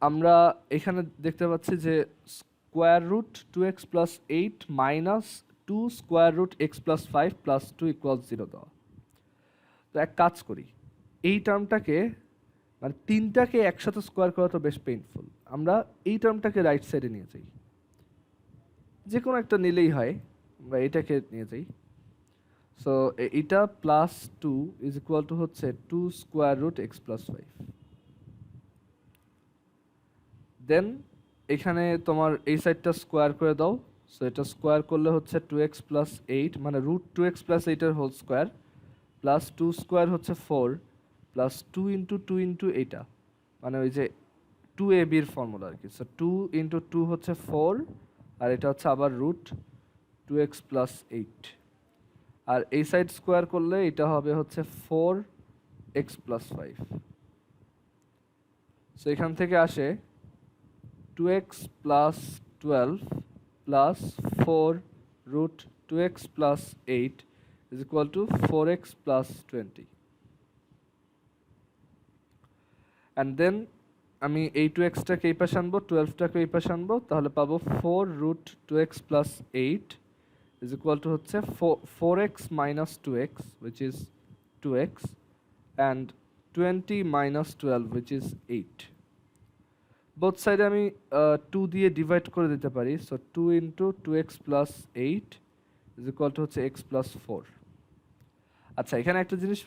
আমরা এখানে দেখতে পাচ্ছি যে square root two x plus eight minus two square root x plus five plus two equal zero দেওয়া। তো এক কাজ করি, এই টার্মটাকে মানে তিনটাকে একসাথে স্কোয়ার করা তো বেশ পেইনফুল, আমরা এই টার্মটাকে রাইট সাইডে নিয়ে যাই, যে কোনো একটা নিলেই হয়, আমরা এটাকে নিয়ে যাই। সো এটা plus two is equal to হচ্ছে two square root x plus five. Then এখানে তোমার এই সাইডটা স্কোয়ার করে দাও। সো এটা স্কোয়ার করলে হচ্ছে টু এক্স প্লাস এইট মানে রুট টু এক্স প্লাস এইটের whole square plus two square হচ্ছে ফোর প্লাস টু ইন্টু এইটা মানে ওই যে টু এ বির ফর্মুলা আর কি। সো টু ইন্টু টু হচ্ছে ফোর আর এটা হচ্ছে আবার root two x plus eight, আর এই সাইড স্কোয়ার করলে এটা হবে হচ্ছে four x plus five. So এখান থেকে আসে two x plus twelve plus four root two x plus eight is equal to four x plus twenty. And then আমি এই টু এক্সটাকে এই পাশে আনবো, টুয়েলভটাকে এই পাশে আনবো, তাহলে পাবো four root two x plus eight is equal to হচ্ছে 4x minus 2x which is 2x and 20 minus 12 which is 8. both side আমি 2 দিয়ে ডিভাইড করে দিতে পারি। So 2 into 2x plus 8 is equal to হচ্ছে x plus 4. আচ্ছা, এখানে একটা জিনিস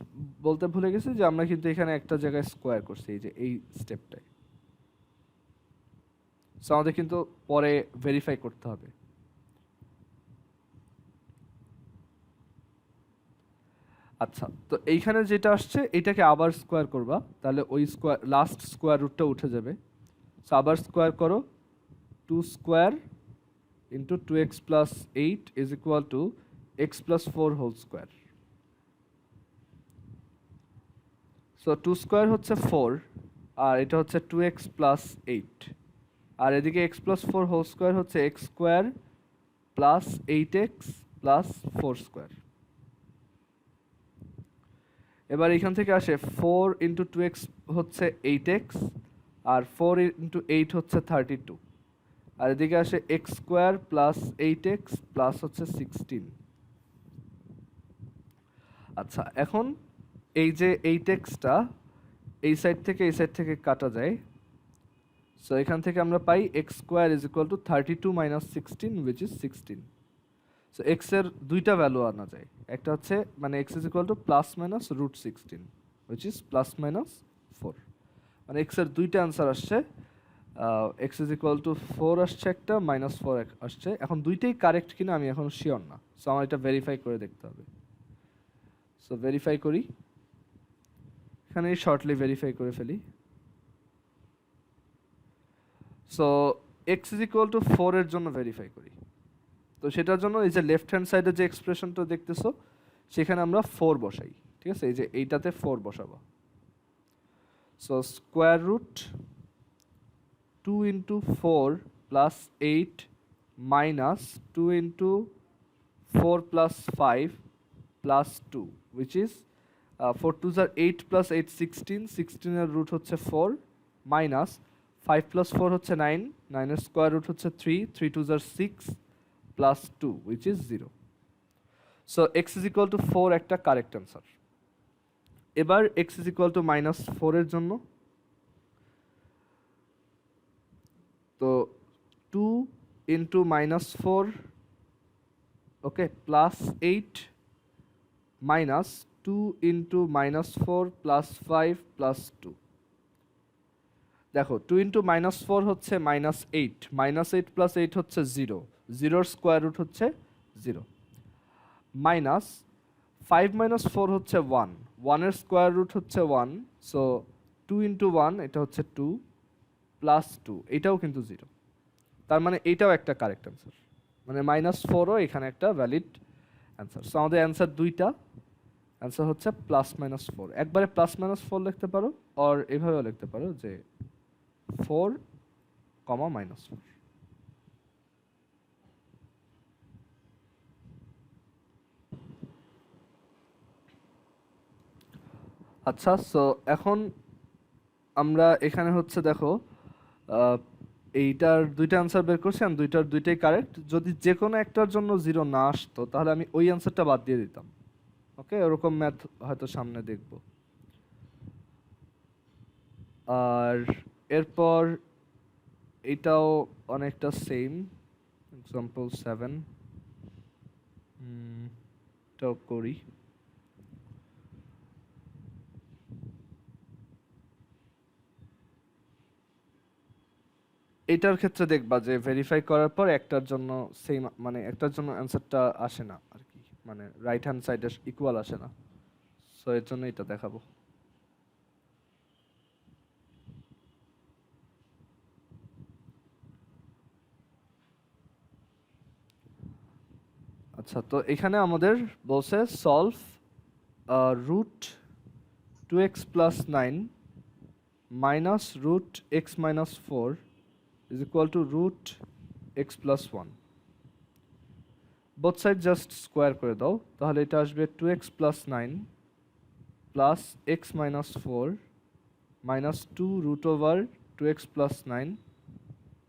বলতে ভুলে গেছি যে আমরা কিন্তু এখানে একটা জায়গায় স্কোয়ার করছি, এই যে এই স্টেপটায়। সো আমাদের কিন্তু পরে ভেরিফাই করতে হবে। আচ্ছা, তো এইখানে যেটা আসছে এটাকে আবার স্কোয়ার করবা, তাহলে ওই স্কোয়ার লাস্ট স্কোয়ার রুটটা উঠে যাবে। সো আবার স্কোয়ার করো, two square into two x plus eight is equal to x plus four whole square. So two square হচ্ছে ফোর আর এটা হচ্ছে টু এক্স প্লাস এইট, আর এদিকে x plus four whole square হচ্ছে x square plus eight x plus four square. এবার এখান থেকে আসে ফোর ইন্টু টু এক্স হচ্ছে এইট এক্স আর ফোর ইন্টু এইট হচ্ছে 32, আর এদিকে আসে x square plus eight x plus হচ্ছে 16। আচ্ছা, এখন এই যে এইট এক্সটা এই সাইড থেকে এই সাইড থেকে কাটা যায়। সো এখান থেকে আমরা পাই x square is equal to 32 minus 16 which is 16। So x এর দুইটা ভ্যালু আনা যায়, একটা হচ্ছে মানে x is equal to plus minus root 16 which is plus minus 4, মানে এক্স এর দুইটা অ্যান্সার আসছে। এক্স ইজ ইকুয়াল টু 4 আসছে একটা, মাইনাস 4 আসছে। এখন দুইটাই কারেক্ট কিনা আমি এখন শিওর না, সো আমার এটা ভেরিফাই করে দেখতে হবে। সো ভেরিফাই করি, এখানে শর্টলি ভেরিফাই করে ফেলি। So x is equal two 4 এর জন্য ভেরিফাই করি, তো সেটার জন্য এই যে লেফট হ্যান্ড সাইডে যে এক্সপ্রেশনটা দেখতেছো সেখানে আমরা 4 বসাই, ঠিক আছে? এই যে এইটাতে 4 বসাবো। So square root 2 into 4 plus 8 minus 2 into 4 plus 5 plus 2 which is 4 2 জার 8 প্লাস 8 16, 16 এর রুট হচ্ছে 4 মাইনাস 5 প্লাস 4 হচ্ছে 9, 9 এর স্কোয়ার রুট হচ্ছে 3, 3 2 jar 6 plus 2 which is 0. So x is equal to 4 একটা কারেক্ট অ্যান্সার। এবার x is equal to minus 4 এর জন্য, তো 2 ইন্টু মাইনাস 4 ওকে plus 8 minus 2 into minus 4 plus 5 plus 2। দেখো 2 ইন্টু মাইনাস 4 হচ্ছে মাইনাস 8, মাইনাস 8 প্লাস 8 হচ্ছে 0, 0 square root হচ্ছে 0 minus 5 minus 4 হচ্ছে 1, 1 এর স্কোয়ার রুট হচ্ছে 1, সো 2 ইন্টু 1 এটা হচ্ছে 2 প্লাস 2 এটাও কিন্তু 0, তার মানে এইটাও একটা কারেক্ট অ্যান্সার, মানে মাইনাস 4ও এখানে একটা ভ্যালিড অ্যান্সার। সো আমাদের অ্যান্সার দুইটা, অ্যান্সার হচ্ছে প্লাস মাইনাস 4। একবারে প্লাস মাইনাস 4 লিখতে পারো আর এভাবেও লিখতে পারো যে 4 কমা মাইনাস 4। আচ্ছা, সো এখন আমরা এখানে হচ্ছে দেখো, আহ, এইটার দুইটা অ্যান্সার বের করছি, and দুইটার দুইটাই কারেক্ট। যদি যে কোনো একটার জন্য জিরো না আসতো তাহলে আমি ওই অ্যান্সারটা বাদ দিয়ে দিতাম। ওকে, ওরকম ম্যাথ হয়তো সামনে দেখব। আর এরপর এটাও অনেকটা সেম, এক্সাম্পল 7 এটাও করি। এটার ক্ষেত্রে দেখবা যে ভেরিফাই করার পর একটার জন্য সেম, মানে একটার জন্য অ্যান্সারটা আসে না আর কি, মানে রাইট হ্যান্ড সাইডে ইকুয়াল আসে না। সো এর জন্য এটা দেখাবো। আচ্ছা, তো এখানে আমাদের বলছে solve root 2x+9 minus root x-4 is equal to root x+1। Both side just square করে দাও, তাহলে এটা আসবে 2x+9 plus x-4 minus 2 root over 2x+9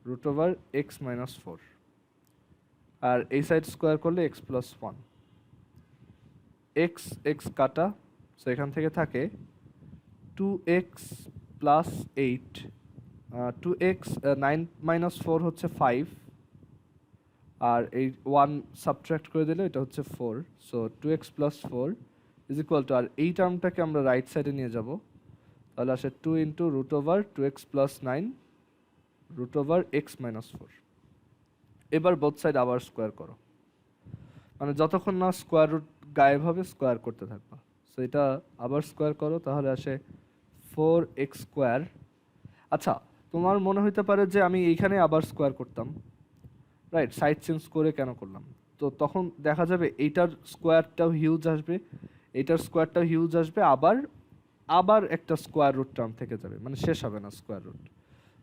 root over x-4। আর এই সাইড স্কোয়ার করলে x+1, x কাটা, সো এখান থেকে থাকে 2x প্লাস 8, 2x 9 - 4 হচ্ছে 5, আর এই 1 সাবট্রাক্ট করে দিলে এটা হচ্ছে 4। So 2x+4 is equal to, আর এই টার্মটাকে আমরা রাইট সাইডে নিয়ে যাব, তাহলে আসে 2 into root over 2x+9 root over x-4। এবার বোথ সাইড আবার স্কোয়ার করো, মানে যতক্ষণ না স্কোয়ার রুট গায়েব হবে স্কোয়ার করতে থাকবা। সো এটা আবার স্কোয়ার করো, তাহলে আসে 4x²। আচ্ছা, তোমার মনে হইতে পারে যে আমি এইখানে আবার স্কোয়ার করতাম, রাইট, সাইড চেঞ্জ করে কেন করলাম? তো তখন দেখা যাবে এইটার স্কোয়ারটাও হিউজ আসবে, এইটার স্কোয়ারটাও হিউজ আসবে, আবার আবার একটা স্কোয়ার রুট টার্ম থেকে যাবে, মানে শেষ হবে না স্কোয়ার রুট।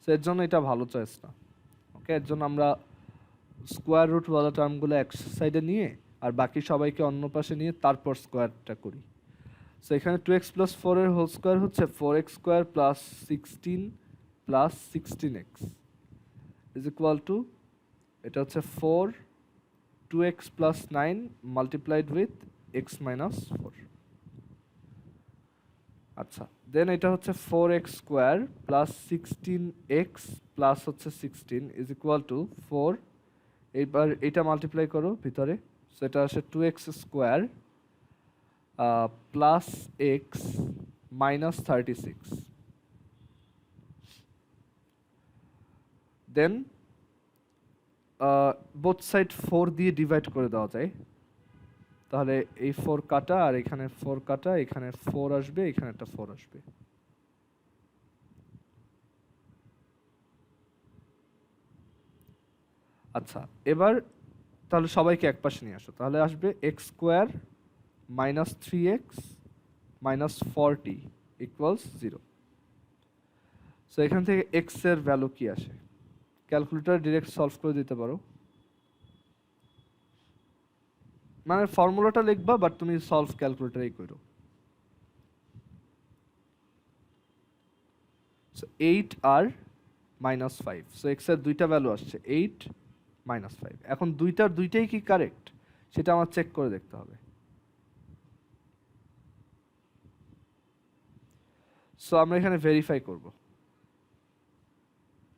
সো এর জন্য এটা ভালো চয়েস না। ওকে, এর জন্য আমরা স্কোয়ার রুট ওয়ালা টার্মগুলো এক সাইডে নিয়ে আর বাকি সবাইকে অন্য পাশে নিয়ে তারপর স্কোয়ারটা করি। সো এখানে 2x+4 এর হোল স্কোয়ার হচ্ছে 4x² plus 16 plus 16x is equal two, এটা হচ্ছে 4 2x+9 মাল্টিপ্লাইড উইথ x-4। আচ্ছা, দেন এটা হচ্ছে 4x² প্লাস 16x প্লাস হচ্ছে 16 ইজ ইকুয়াল টু 4, এইবার এটা মাল্টিপ্লাই করো ভিতরে, সো এটা আসে 2x² plus x minus 36। Then both side 4 দিয়ে ডিভাইড করে দেওয়া যায়, তাহলে এই 4 কাটা আর এখানে 4 কাটা, এখানে 4 আসবে, এখানে একটা 4 আসবে। আচ্ছা, এবার তাহলে সবাইকে এক পাশে নিয়ে আসো, তাহলে আসবে x² minus 3x minus 40 equals 0। So এখান থেকে x এর ভ্যালু কি আসে? ক্যালকুলেটর ডিরেক্ট সলভ করে দিতে পারো, মানে ফর্মুলাটা লিখবা বাট তুমি সলভ ক্যালকুলেটরেই করো। সো 8 আর মাইনাস 5, সো x এর দুইটা ভ্যালু আসছে 8 মাইনাস 5। এখন দুইটার দুইটাই কি কারেক্ট সেটা আমার চেক করে দেখতে হবে। সো আমরা এখানে ভেরিফাই করব।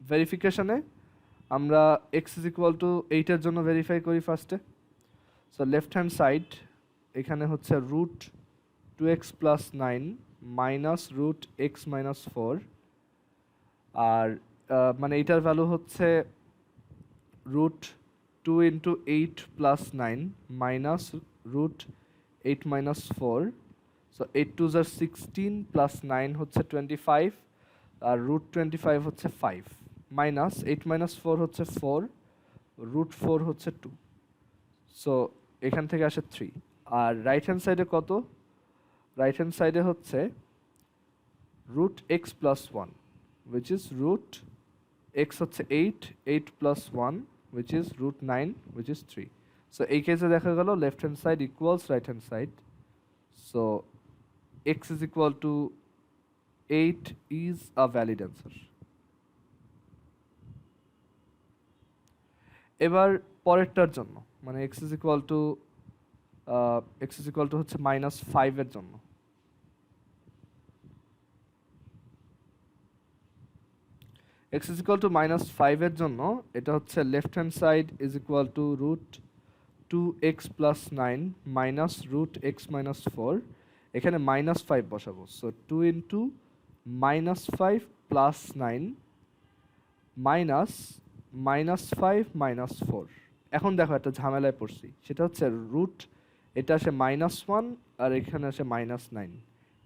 ভেরিফিকেশনে আমরা x ইজ ইকুয়াল টু 8 এর জন্য ভেরিফাই করি ফার্স্টে। সো লেফট হ্যান্ড সাইড এখানে হচ্ছে root 2x+9 minus root x-4, আর মানে এইটার ভ্যালু হচ্ছে root 2 into 8 plus 9 minus root 8-4। So 8 2 16 plus 9 হচ্ছে 25, আর রুট 25 হচ্ছে 5, মাইনাস 8-4 হচ্ছে 4, রুট 4 হচ্ছে 2। সো এখান থেকে আসে 3। আর রাইট হ্যান্ড সাইডে কত? রাইট হ্যান্ড সাইডে হচ্ছে root x+1 which is root x হচ্ছে 8 plus 1 which is root 9 which is 3. So এই কেসে দেখা গেল left hand side equals right hand side. So x is equal to 8 is a valid answer. এবার পরেরটার জন্য মানে x is equal to হচ্ছে -5 এর জন্য x is equal to -5 এর জন্য এটা হচ্ছে left hand side is equal to √2x plus 9 minus √x minus 4 এখানে -5 বসাবো so 2 into -5 plus 9 minus -5 minus 4 এখন দেখো একটা ঝামেলায় পড়ছি সেটা হচ্ছে রুট এটা আসে -1 আর এখানে আসে -9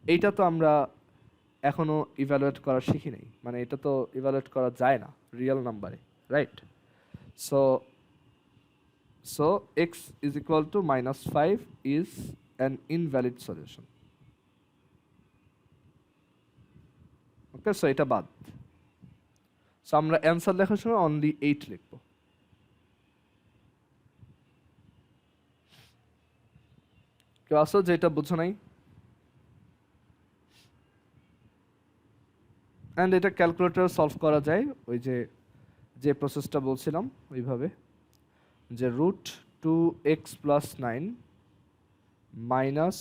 এইটা তো আমরা এখনো ইভ্যালুয়েট করা শিখি নাই মানে এটা তো ইভ্যালুয়েট করা যায় না রিয়েল নাম্বারে right so x is equal to -5 is an invalid solution. Okay so এটা বাদ সো আমরা অ্যান্সার লেখার সময় অনলি 8 লিখব কেউ আসো যেটা বুঝো নাই অ্যান্ড এটা ক্যালকুলেটর সলভ করা যায় ওই যে প্রসেসটা বলছিলাম ওইভাবে যে √2x plus 9 minus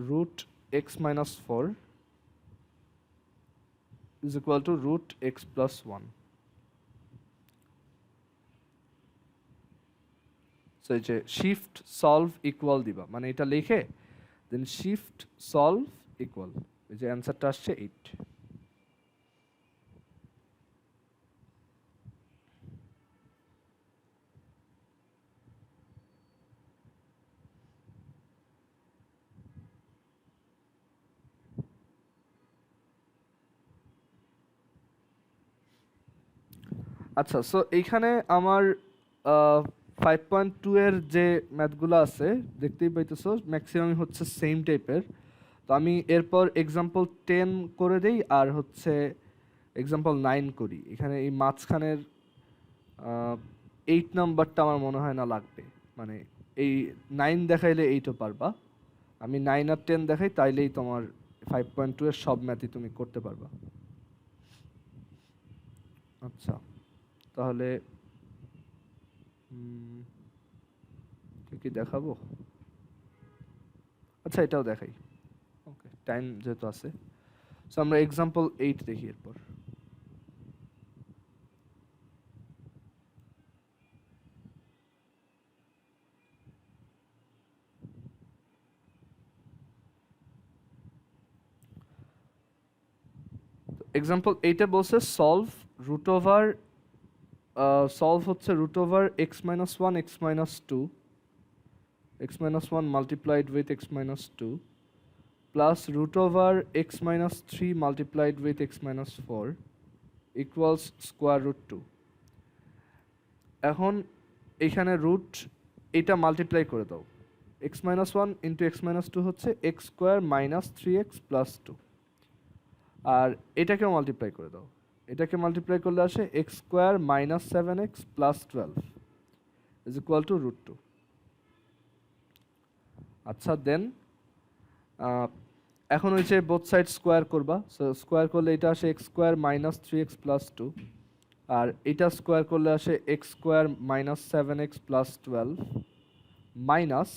√x minus 4 is equal to √x plus 1. So এই যে shift solve equal দিবা মানে এটা লিখে then shift solve equal এই যে অ্যান্সারটা আসছে 8. আচ্ছা সো এইখানে আমার 5.2 এর যে ম্যাথগুলো আছে দেখতেই পাইতেছো ম্যাক্সিমামই হচ্ছে সেম টাইপের তো আমি এরপর এক্সাম্পল 10 করে দেই আর হচ্ছে এক্সাম্পল 9 করি এখানে এই মাঝখানের 8 নাম্বারটা আমার মনে হয় না লাগবে মানে এই 9 দেখাইলে 8ও পারবা আমি 9 আর 10 দেখাই তাইলেই তোমার 5.2 এর সব ম্যাথই তুমি করতে পারবা আচ্ছা তাহলে কি দেখাবো আচ্ছা এটাও দেখাই ওকে টাইম যেহেতু আছে সো আমরা এক্সাম্পল 8 দেখি এরপর এক্সাম্পল 8 এ বলছে সলভ রুট ওভার সলভ হচ্ছে √x minus 1 x minus 2 x minus 1 multiplied with x minus 2 plus √x minus 3 multiplied with x minus 4 equals square root 2 এখন এখানে রুট এটা মাল্টিপ্লাই করে দাও x minus 1 into x minus 2 হচ্ছে x square minus 3x plus 2 আর এটাকে multiply করে দাও এটাকে মাল্টিপ্লাই করলে আসে x square minus 7x plus 12 is equal to √2 আচ্ছা দেন এখন ওই যে বোথ সাইড স্কয়ার করবা সো স্কয়ার করলে এটা আসে x square minus 3x plus 2 আর এটা স্কয়ার করলে আসে x square minus 7x plus 12 minus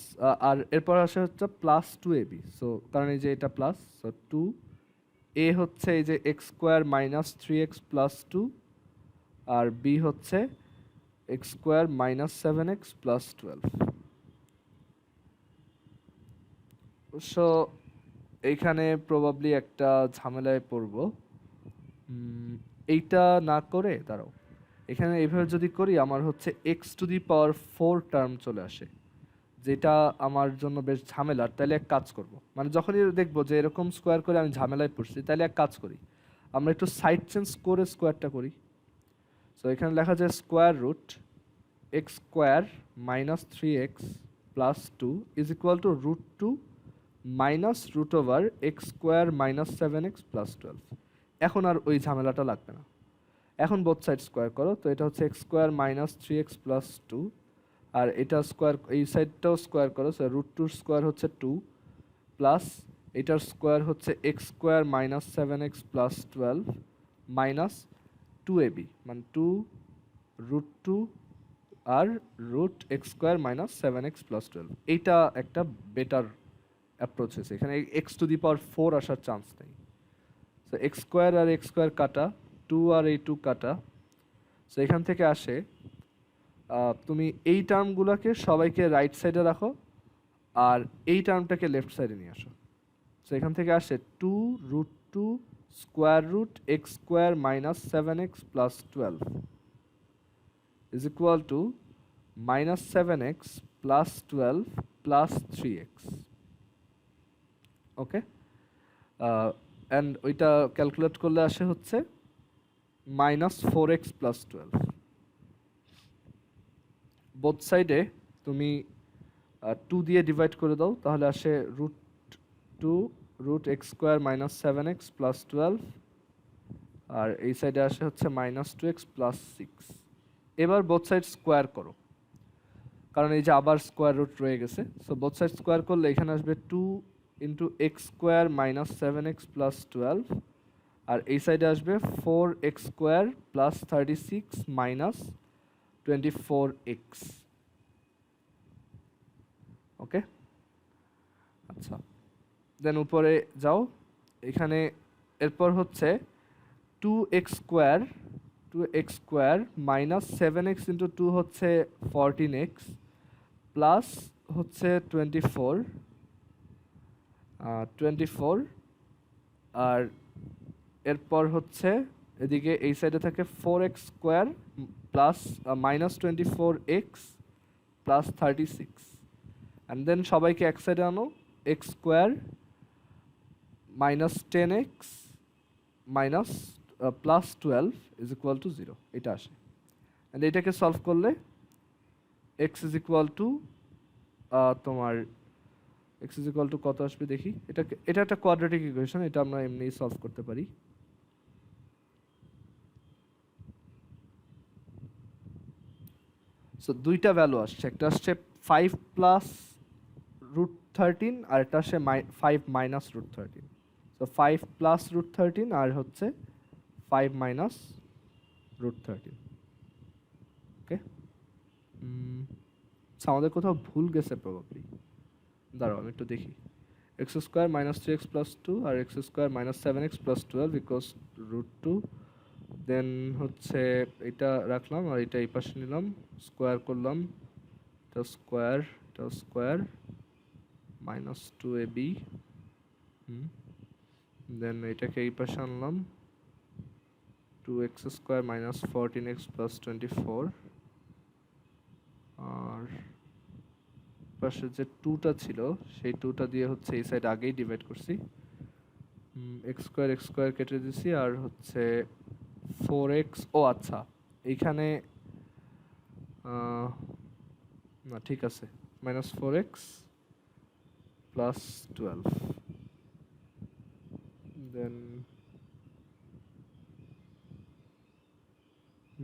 আর এরপর আসে হচ্ছে প্লাস 2ab সো কারণ এই যে এটা প্লাস সো 2 a হচ্ছে এই যে x square minus 3x plus 2 আর b হচ্ছে x square minus 7x plus 12 so এইখানে প্রবাবলি একটা ঝামেলায় পড়ব এইটা না করে দাঁড়াও এখানে এইভাবে যদি করি আমার হচ্ছে x two the power 4 term চলে আসে যেটা আমার জন্য বেশ ঝামেলার তাহলে এক কাজ করব মানে যখনই দেখবো যে এরকম স্কোয়ার করে আমি ঝামেলায় পড়ছি তাহলে এক কাজ করি আমরা একটু সাইড চেঞ্জ করে স্কোয়ারটা করি সো এখানে লেখা যায় square root x square minus 3x plus 2 is equal to √2 minus root over x square minus 7x plus 12 এখন আর ওই ঝামেলাটা লাগবে না এখন বোথ সাইড স্কোয়ার করো তো এটা হচ্ছে x square minus 3x plus 2 আর এটা স্কোয়ার এই সাইডটাও স্কোয়ার করো সো √2 স্কোয়ার হচ্ছে 2 প্লাস এটার স্কোয়ার হচ্ছে x square minus 7x plus 12 minus 2ab, মানে 2√2 আর root x square minus 7x plus 12। এইটা একটা বেটার অ্যাপ্রোচ হয়েছে, এখানে এক্স টু দি পাওয়ার 4 আসার চান্স নেই। সো এক্স স্কোয়ার আর এক্স স্কোয়ার কাটা, 2 আর এই 2 কাটা। সো এখান থেকে আসে তুমি এই টার্মগুলোকে সবাইকে রাইট সাইডে রাখো আর এই টার্মটাকে লেফট সাইডে নিয়ে আসো। সো এখান থেকে আসে 2√2 square root x square minus 7x plus 12 is equal to minus 7x plus 12 plus 3x. Okay, and ওইটা ক্যালকুলেট করলে আসে হচ্ছে মাইনাস 4x প্লাস 12। বোথ সাইডে তুমি 2 দিয়ে ডিভাইড করে দাও, তাহলে আসে √2 root x square minus 7x plus 12, আর এই সাইডে আসে হচ্ছে মাইনাস 2x প্লাস 6। এবার বোথ সাইড স্কোয়ার করো, কারণ এই যে আবার স্কোয়ার রুট রয়ে গেছে। সো বোথ সাইড স্কোয়ার করলে এখানে আসবে 2 into x square minus 7x plus 12, আর এই সাইডে আসবে 4x square plus 36 minus 24x। ওকে, আচ্ছা, দেন উপরে যাও, এখানে এরপর হচ্ছে 2x square minus 7x into 2 হচ্ছে 14x প্লাস হচ্ছে 24 আর এরপর হচ্ছে এদিকে এই সাইডে থাকে 4x square plus minus 24x plus 36, and then সবাইকে এক সাইডে আনো, x square minus 10x minus plus 12 is equal to 0, এটা আসে। অ্যান্ড এটাকে সলভ করলে এক্স ইজ ইকুয়াল টু তোমার এক্স ইজ ইকুয়াল টু কত আসবে দেখি। এটা একটা কোয়াড্রেটিক ইকুয়েশন, এটা আমরা এমনি সলভ করতে পারি। সো দুইটা ভ্যালু আসছে, একটা আসছে 5 প্লাস √13 আর একটা আসছে 5 মাইনাস √13। সো 5 প্লাস √13 আর হচ্ছে 5 মাইনাস √13। ওকে, আমাদের কোথাও ভুল গেছে প্রবাবলি, দাঁড়াও আমি একটু দেখি। X square minus 3x plus 2 আর x square minus 7x plus 12 equals √2। Then হচ্ছে এটা রাখলাম আর এটা এই পাশে নিলাম, স্কোয়ার করলাম, এটা স্কোয়ার মাইনাস 2ab, দেন এটাকে এই পাশে আনলাম, 2x square minus 14x plus 24, আর পাশে যে 2টা ছিল সেই 2টা দিয়ে হচ্ছে এই সাইড আগেই ডিভাইড করছি, এক্স স্কোয়ার কেটে দিছি, আর হচ্ছে 4x, ও আচ্ছা এইখানে না ঠিক আছে, minus 4x plus 12, then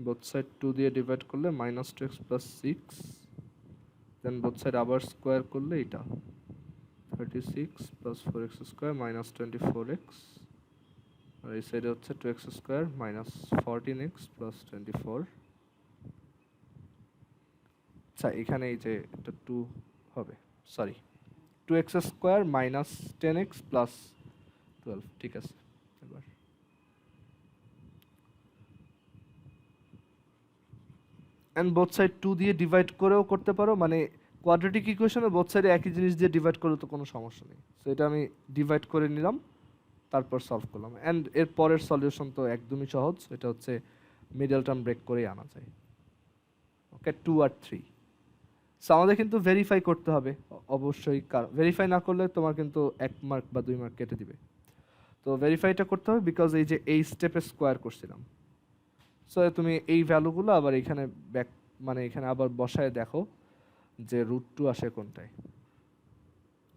both side 2 দিয়ে ডিভাইড করলে minus 2x plus 6, then both side আবার স্কোয়ার করলে এটা 36 plus 4x square minus 24x, আর এই সাইডে হচ্ছে 2x square minus 14x plus 24। আচ্ছা এখানে এই যে এটা 2 হবে, sorry 2x square minus 10x plus 12, ঠিক আছে। এবার অ্যান্ড বোথ সাইড 2 দিয়ে ডিভাইড করেও করতে পারো, মানে কোয়াড্রেটিক ইকুয়েশনে বোথ সাইডে একই জিনিস দিয়ে ডিভাইড করলে তো কোনো সমস্যা নেই। সো এটা আমি ডিভাইড করে নিলাম, তারপর সলভ করলাম, অ্যান্ড এর পরের সলিউশন তো একদমই সহজ, এটা হচ্ছে মিডল টার্ম ব্রেক করেই আনা যায়। ওকে, 2 আর 3। সো আমাদের কিন্তু ভেরিফাই করতে হবে অবশ্যই, ভেরিফাই না করলে তোমার কিন্তু 1 মার্ক বা 2 মার্ক কেটে দিবে। তো ভেরিফাইটা করতে হবে বিকজ এই যে এই স্টেপে স্কোয়ার করছিলাম। সো তুমি এই ভ্যালুগুলো আবার এখানে ব্যাক, মানে এখানে আবার বসায় দেখো যে √2 আসে কোনটায়।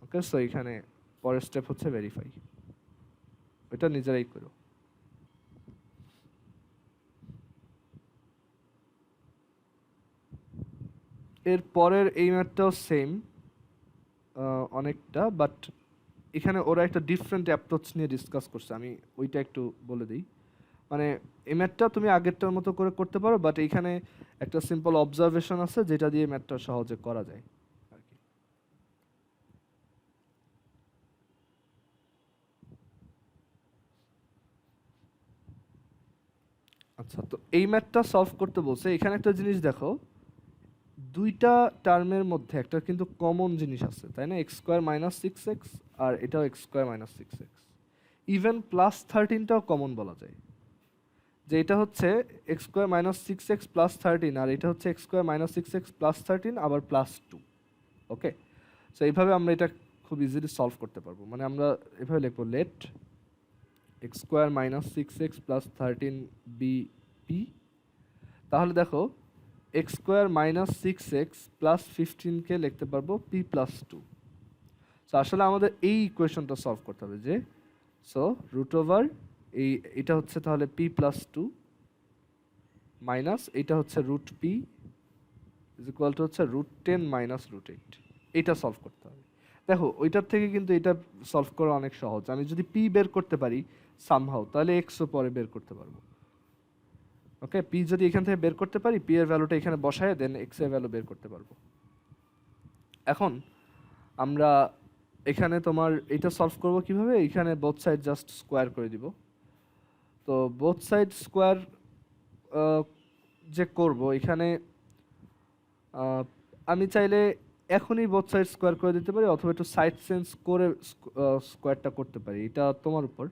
ওকে, সো এখানে পরের স্টেপ হচ্ছে ভেরিফাই, এটা নিজেরাই করো। এর পরের এই ম্যাথটাও সেম অনেকটা, বাট এখানে ওরা একটা ডিফারেন্ট অ্যাপ্রোচ নিয়ে ডিসকাস করছে, আমি ওইটা একটু বলে দিই। মানে এই ম্যাথটা তুমি আগেরটার মতো করে করতে পারো, বাট এখানে একটা সিম্পল অবজারভেশন আছে যেটা দিয়ে ম্যাথটা সহজে করা যায় আর কি। আচ্ছা, তো এই ম্যাথটা সলভ করতে বলছে। এখানে একটা জিনিস দেখো, দুইটা টার্মের মধ্যে একটা কিন্তু কমন জিনিস আছে, তাই না? X square minus six x, আর এটাও x square minus six x. Even plus থার্টিনটাও কমন বলা যায়, যে এটা হচ্ছে x square minus six x plus thirteen, আর এটা হচ্ছে x square minus six x plus thirteen আবার প্লাস টু। ওকে, সো এইভাবে আমরা এটা খুব ইজিলি সলভ করতে পারবো। মানে আমরা এভাবে লিখবো, let x square minus six x plus thirteen be p. তাহলে দেখো, x square minus six x plus ফিফটিনকে লিখতে পারবো পি প্লাস টু। সো আসলে আমাদের এই ইকুয়েশনটা সলভ করতে হবে, যে সো রুট ওভার এটা হচ্ছে তাহলে পি প্লাস টু মাইনাস এটা হচ্ছে root p is equal to হচ্ছে root ten minus root eight. এটা সলভ করতে হবে। দেখো ওইটার থেকে কিন্তু এটা সলভ করা অনেক সহজ। আমি যদি পি বের করতে পারি সামহাও, তাহলে এক্সও পরে বের করতে পারবো। ওকে, পি যদি এখান থেকে বের করতে পারি, পি এর ভ্যালুটা এখানে বসায় দেন এক্স এর ভ্যালু বের করতে পারবো। এখন আমরা এখানে তোমার এটা সলভ করব কিভাবে, এখানে বোথ সাইড জাস্ট স্কোয়ার করে দিব। তো বোথ সাইড স্কোয়ার যে করব এখানে, আমি চাইলে এখনই বোথ সাইড স্কোয়ার করে দিতে পারি, অথবা একটু সাইড চেঞ্জ করে স্কোয়ারটা করতে পারি, এটা তোমার উপর।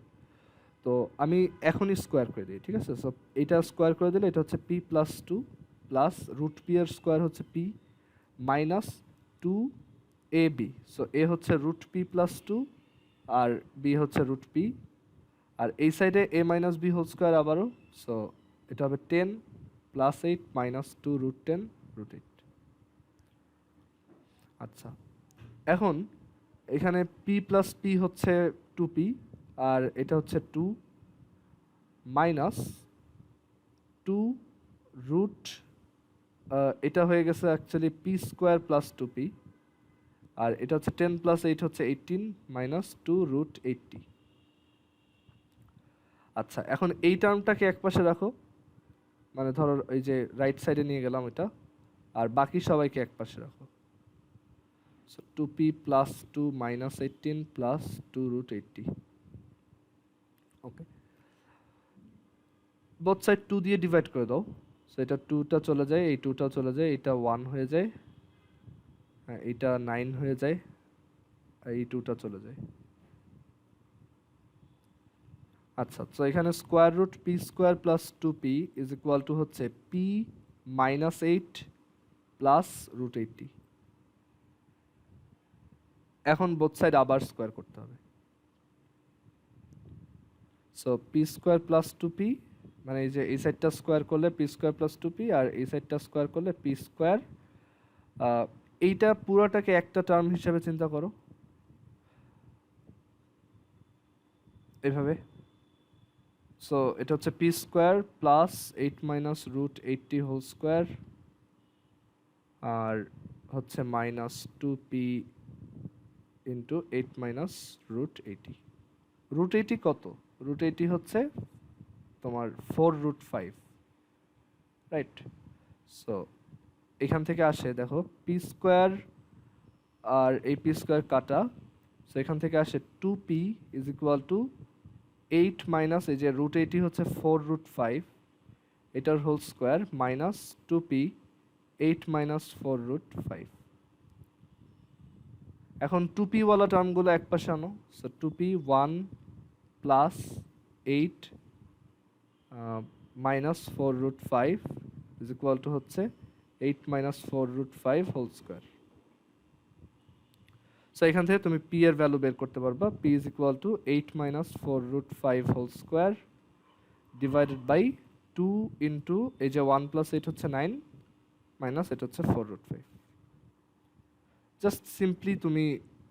তো আমি এখনই স্কোয়ার করে দিই, ঠিক আছে? সো এটা স্কোয়ার করে দিলে এটা হচ্ছে p plus two plus root p এর স্কোয়ার হচ্ছে P minus two a b. So a হচ্ছে রুট পি প্লাস টু আর বি হচ্ছে রুট পি, আর এই সাইডে a minus b whole square আবারও। সো এটা হবে ten plus eight minus two root ten root eight. আচ্ছা, এখন এখানে পি প্লাস পি হচ্ছে টু পি, আর এটা হচ্ছে টু মাইনাস টু রুট, এটা হয়ে গেছে actually p square plus two P, আর এটা হচ্ছে টেন প্লাস এইট হচ্ছে eighteen minus two root eighty. আচ্ছা, এখন এই টার্মটাকে এক পাশে রাখো, মানে ধরো এই যে রাইট সাইডে নিয়ে গেলাম এটা, আর বাকি সবাইকে এক পাশে রাখো। So two P plus two minus eighteen plus two root eighty. Okay, both side two দিয়ে ডিভাইড করে দাও। সো এটা টুটা চলে যায়, এই টুটাও চলে যায়, এটা ওয়ান হয়ে যায়, হ্যাঁ এইটা নাইন হয়ে যায়, আর এই টুটা চলে যায়। আচ্ছা, তো এখানে square root P square plus two P is equal to হচ্ছে P minus eight plus root eighty. এখন বোথ সাইড আবার স্কোয়ার করতে হবে। So P square plus two P, মানে এই যে এই সাইডটা স্কোয়ার করলে P square plus two P, আর এই সাইডটা স্কোয়ার করলে পি স্কোয়ার। এইটা পুরোটাকে একটা টার্ম হিসেবে চিন্তা করো এভাবে। সো এটা হচ্ছে P square plus eight minus root eighty whole square, আর হচ্ছে minus two P into eight minus root eighty. Root eighty কত? রুট এইটি হচ্ছে তোমার four root five, right? So এখান থেকে আসে দেখো পি স্কোয়ার আর এই পি স্কোয়ার কাটা, সো এখান থেকে আসে two P is equal to eight minus এই যে রুট এইটি হচ্ছে ফোর রুট ফাইভ, এটার whole square minus two P eight minus four root five. এখন টু পিওয়ালা টার্মগুলো এক পাশে আনো। So two P one plus eight minus four root five is equal to হচ্ছে eight minus four root five whole square. So এখান থেকে তুমি পি এর ভ্যালু বের করতে পারবা। P is equal to eight minus four root five whole square divided by two into এই যে ওয়ান প্লাস এইট হচ্ছে নাইন মাইনাস এটা হচ্ছে four root five. Just simply তুমি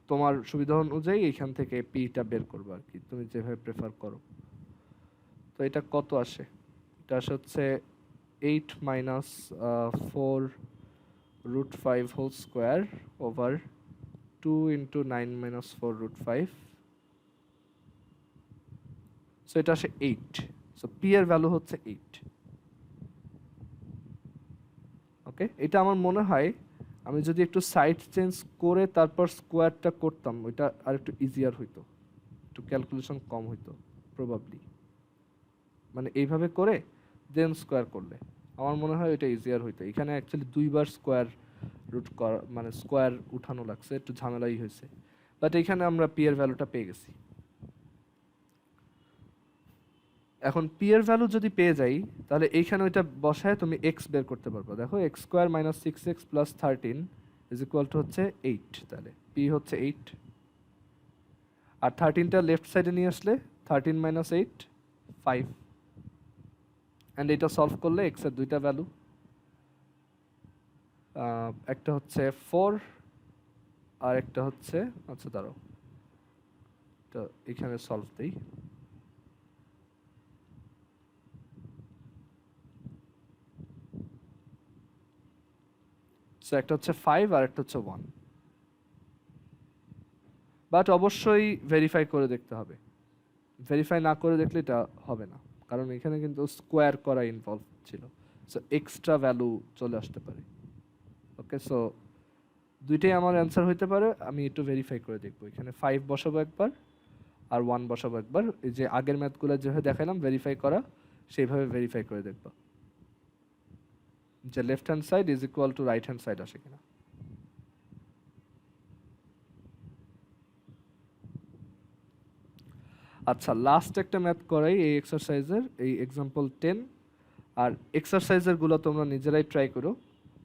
তোমার সুবিধা অনুযায়ী এখান থেকে পিটা বের করবে আর কি, তুমি যেভাবে প্রেফার করো। তো এটা কত আসে? এটা আসে হচ্ছে eight minus four root five whole square over two into nine minus four root five so এটা আসে 8, সো পি এর ভ্যালু হচ্ছে 8। ওকে, এটা আমার মনে হয় আমি যদি একটু সাইড চেঞ্জ করে তারপর স্কোয়ারটা করতাম ওইটা আর একটু ইজিয়ার হইতো, একটু ক্যালকুলেশন কম হইতো প্রবাবলি। মানে এইভাবে করে দেন স্কোয়ার করলে আমার মনে হয় এটা ইজিয়ার হইতো। এখানে অ্যাকচুয়ালি দুইবার স্কোয়ার রুট করা মানে স্কোয়ার উঠানো লাগছে, একটু ঝামেলাই হয়েছে, বাট এখানে আমরা পি এর ভ্যালুটা পেয়ে গেছি। এখন পি এর ভ্যালু যদি পেয়ে যাই তাহলে এইখানে ওইটা বসায় তুমি এক্স বের করতে পারবে। দেখো x square minus 6x plus 13 is equal to হচ্ছে 8, তাহলে পি হচ্ছে 8। আর 13টা লেফট সাইডে নিয়ে আসলে 13 মাইনাস 8 5, অ্যান্ড এটা সলভ করলে এক্স এর দুইটা ভ্যালু, একটা হচ্ছে 4 আর একটা হচ্ছে, আচ্ছা দাঁড়াও তো এখানে সলভ দেই। সো একটা হচ্ছে 5 আর একটা হচ্ছে 1, বাট অবশ্যই ভেরিফাই করে দেখতে হবে। ভেরিফাই না করে দেখলে এটা হবে না, কারণ এখানে কিন্তু স্কোয়ার করা ইনভলভ ছিল, সো এক্সট্রা ভ্যালু চলে আসতে পারে। ওকে, সো দুইটাই আমার অ্যান্সার হইতে পারে, আমি একটু ভেরিফাই করে দেখবো। এখানে 5 বসাবো একবার আর 1 বসাবো একবার, এই যে আগের ম্যাথগুলো যেভাবে দেখালাম ভেরিফাই করা সেইভাবে ভেরিফাই করে দেখবো যে left hand side is equal two right hand side আসে কিনা। আচ্ছা, লাস্ট একটা ম্যাথ করাই এই এক্সারসাইজের, এই এক্সাম্পল 10। আর এক্সারসাইজের গুলো তোমরা নিজেরাই ট্রাই করো,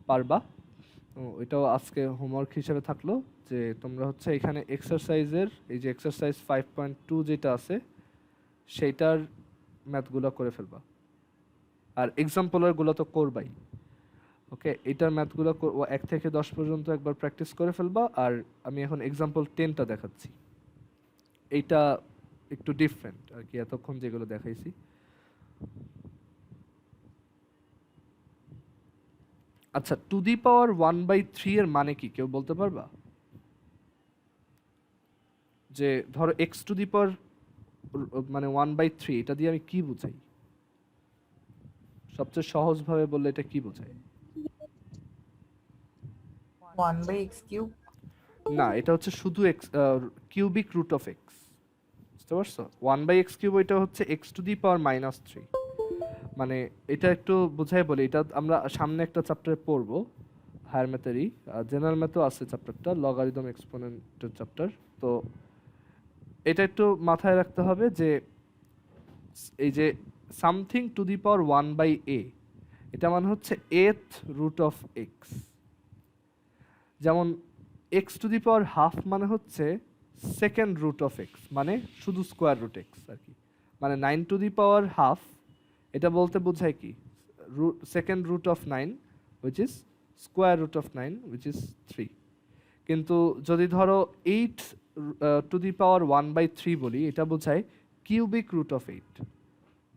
পারবা। এটাও আজকে হোমওয়ার্ক হিসেবে থাকলো যে তোমরা হচ্ছে এখানে এক্সারসাইজের এই যে এক্সারসাইজ 5.2 যেটা আছে সেইটার ম্যাথগুলো করে ফেলবা, আর এক্সাম্পলের গুলো তো করবাই। ওকে, এটার ম্যাথগুলো 1 থেকে 10 পর্যন্ত একবার প্র্যাকটিস করে ফেলবা। আর আমি এখন এক্সাম্পল 10টা দেখাচ্ছি, এইটা একটু ডিফারেন্ট আর কি এতক্ষণ যেগুলো দেখাইছি। আচ্ছা, টু দি পাওয়ার 1/3 এর মানে কি কেউ বলতে পারবা? যে ধরো এক্স টু দি পাওয়ার মানে 1/3, এটা দিয়ে আমি কি বুঝাই? সবচেয়ে সহজ ভাবে বললে এটা কি বোঝায়? 1/x³ না, এটা হচ্ছে শুধু x cubic root of x, বুঝতে পারছো? 1/x³ এটা হচ্ছে এক্স টু দি পাওয়ার -3। মানে এটা একটু বোঝাই বলি, এটা আমরা সামনে একটা চ্যাপ্টারে পড়বো হায়ার ম্যাথেরই, জেনারেল ম্যাথও আছে চ্যাপ্টারটা, লগারিদম এক্সপোনেন্টের চ্যাপ্টার। তো এটা একটু মাথায় রাখতে হবে যে এই যে something to the power 1/a, এটা মানে হচ্ছে এথ রুট অফ এক্স। যেমন x two the power half মানে হচ্ছে সেকেন্ড রুট অফ এক্স, মানে শুধু স্কোয়ার রুট এক্স আর কি। মানে 9 টু দি পাওয়ার হাফ, এটা বলতে বোঝায় কি second root of 9 which is square root of 9 which is 3। কিন্তু যদি ধরো 8 টু দি পাওয়ার 1/3 বলি, এটা বোঝায় cubic root of 8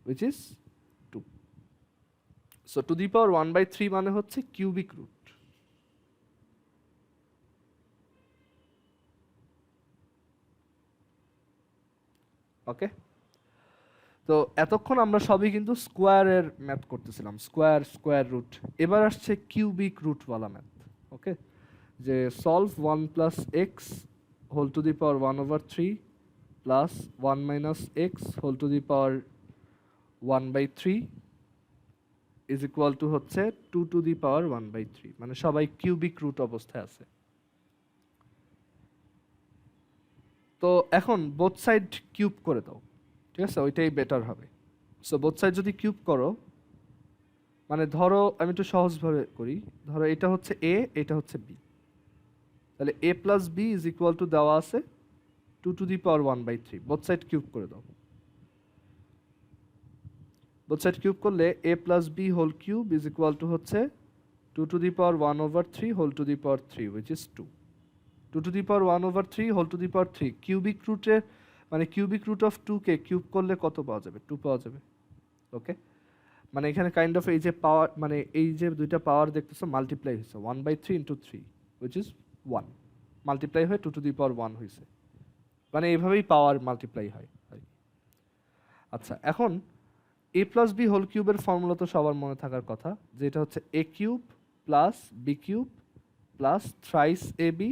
which is 2। So to the power 1/3 মানে হচ্ছে কিউবিক রুট। ওকে, তো এতক্ষণ আমরা সবই কিন্তু স্কোয়ারের ম্যাথ করতেছিলাম, স্কোয়ার স্কোয়ার রুট। এবার আসছে কিউবিক রুটওয়ালা ম্যাথ। ওকে, যে solve 1 plus x whole to the power 1/3 plus 1 minus x whole to the power 1/3 is equal to হচ্ছে 2 টু দি পাওয়ার 1/3। মানে সবাই কিউবিক রুট অবস্থায় আছে। তো এখন বোথ সাইড কিউব করে দাও, ঠিক আছে? ওইটাই বেটার হবে। সো বোথ সাইড যদি কিউব করো, মানে ধরো আমি একটু সহজভাবে করি, ধরো এটা হচ্ছে এ, এটা হচ্ছে বি, তাহলে A plus B is equal to দেওয়া আছে 2 to the power 1/3। Both side cube করে দাও। বোথ সাইড কিউব করলে A plus B whole cube is equal to হচ্ছে 2 to the power 1/3 whole to the power 3 which is 2। 2 to the power 1/3 whole to the power 3 cubic রুটের মানে cubic root of 2 কে cube করলে কত পাওয়া যাবে? 2 পাওয়া যাবে। ওকে, মানে এখানে কাইন্ড অফ এই যে পাওয়ার মানে এই যে দুইটা পাওয়ার দেখতেছো মাল্টিপ্লাই হয়েছে 1/3 ইন্টু 3 উইচ ইজ 1, মাল্টিপ্লাই হয়ে 2 টু দি পাওয়ার 1 হয়েছে। মানে এইভাবেই পাওয়ার মাল্টিপ্লাই হয় আর কি। আচ্ছা, এখন a প্লাস বি হোল কিউবের ফর্মুলা তো সবার মনে থাকার কথা, যেটা হচ্ছে a cube plus B cube plus thrice A B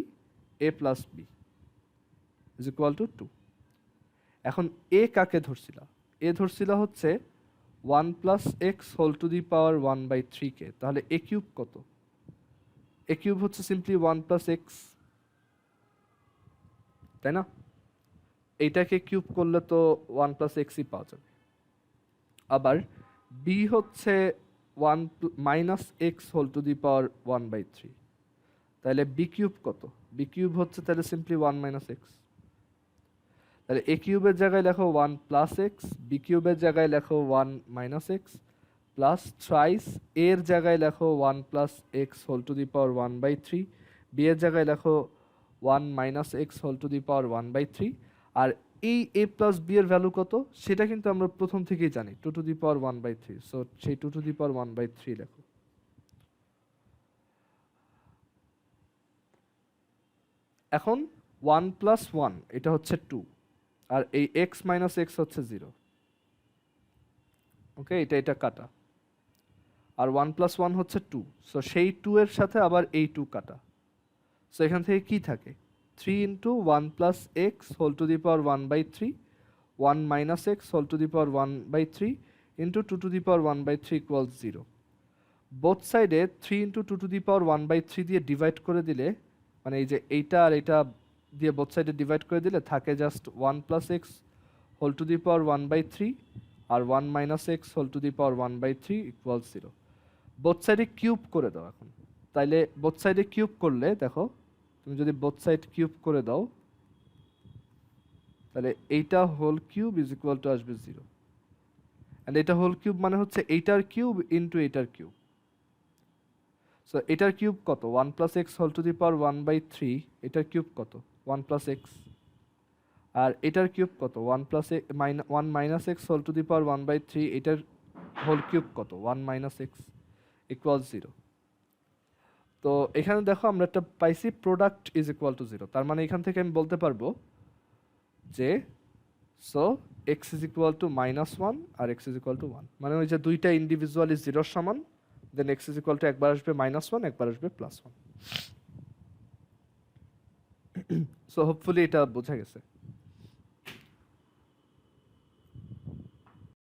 A plus B is equal to 2। এখন এ কাকে ধরছিল? এ ধরছিল হচ্ছে 1 plus x whole to the power 1/3 কে। তাহলে এ কিউব কত? এ কিউব হচ্ছে সিম্পলি 1 প্লাস এক্স, তাই না? এইটাকে কিউব করলে তো 1 প্লাস এক্সই পাওয়া যাবে। আবার বি হচ্ছে 1 minus x whole to the power 1/3। তাহলে বি কিউব কত? বি কিউব হচ্ছে তাহলে সিম্পলি 1 মাইনাস এক্স। তাহলে এ কিউবের জায়গায় লেখো 1 প্লাস এক্স, বি কিউবের জায়গায় লেখো 1 মাইনাস এক্স প্লাস থ্রাইস এর জায়গায় লেখো 1 plus x whole to the power 1/3, B এর জায়গায় লেখো 1 minus x whole to the power 1/3। আর এই এ প্লাস বি এর ভ্যালু কত সেটা কিন্তু আমরা প্রথম থেকেই জানি, 2 টু দি পাওয়ার 1/3। সো সেই 2 টু দি পাওয়ার 1/3 লেখো। এখন 1 প্লাস 1 এটা হচ্ছে 2, আর এই এক্স মাইনাস এক্স হচ্ছে 0। ওকে, এটা কাটা। আর 1 প্লাস 1 হচ্ছে 2, সো সেই 2 এর সাথে আবার এই 2 কাটা। সো এখান থেকে কি থাকে? 3 into 1 plus x whole to the power 1/3, 1 minus x whole to the power 1/3 into 2 to the power 1/3 equals 0। Both সাইডে 3 ইন্টু 2 টু দি পাওয়ার 1/3 দিয়ে ডিভাইড করে দিলে, মানে এই যে এইটা আর এটা দিয়ে বোথ সাইডে ডিভাইড করে দিলে থাকে just 1 plus x whole to the power 1/3 আর 1 minus x whole to the power 1/3 equals 0। Both সাইডে কিউব করে দাও এখন। তাইলে বোথ সাইডে কিউব করলে দেখো, তুমি যদি বোথ সাইড কিউব করে দাও তাহলে এইটা whole cube is equal to আসবে 0। অ্যান্ড এটা হোল কিউব মানে হচ্ছে এইটার কিউব ইন্টু এইটার কিউব। সো এটার কিউব কত? 1 plus x whole to the power 1/3, এটার কিউব কত? 1 প্লাস এক্স। আর এটার কিউব কত? 1 plus 1 minus x whole to the power 1/3, এটার হোল কিউব কত? 1 মাইনাস এক্স ইকুয়াল 0। তো এখানে দেখো আমরা একটা পাইছি প্রোডাক্ট ইজ ইকুয়াল টু 0। তার মানে এখান থেকে আমি বলতে পারবো যে so x is equal to -1 আর এক্স ইজ ইকুয়াল টু 1, মানে ওই যে দুইটা ইন্ডিভিজুয়ালি 0 সমান, then x is equal to একবার আসবে -1 একবার আসবে +1। সো হোপফুলি এটা বোঝা গেছে।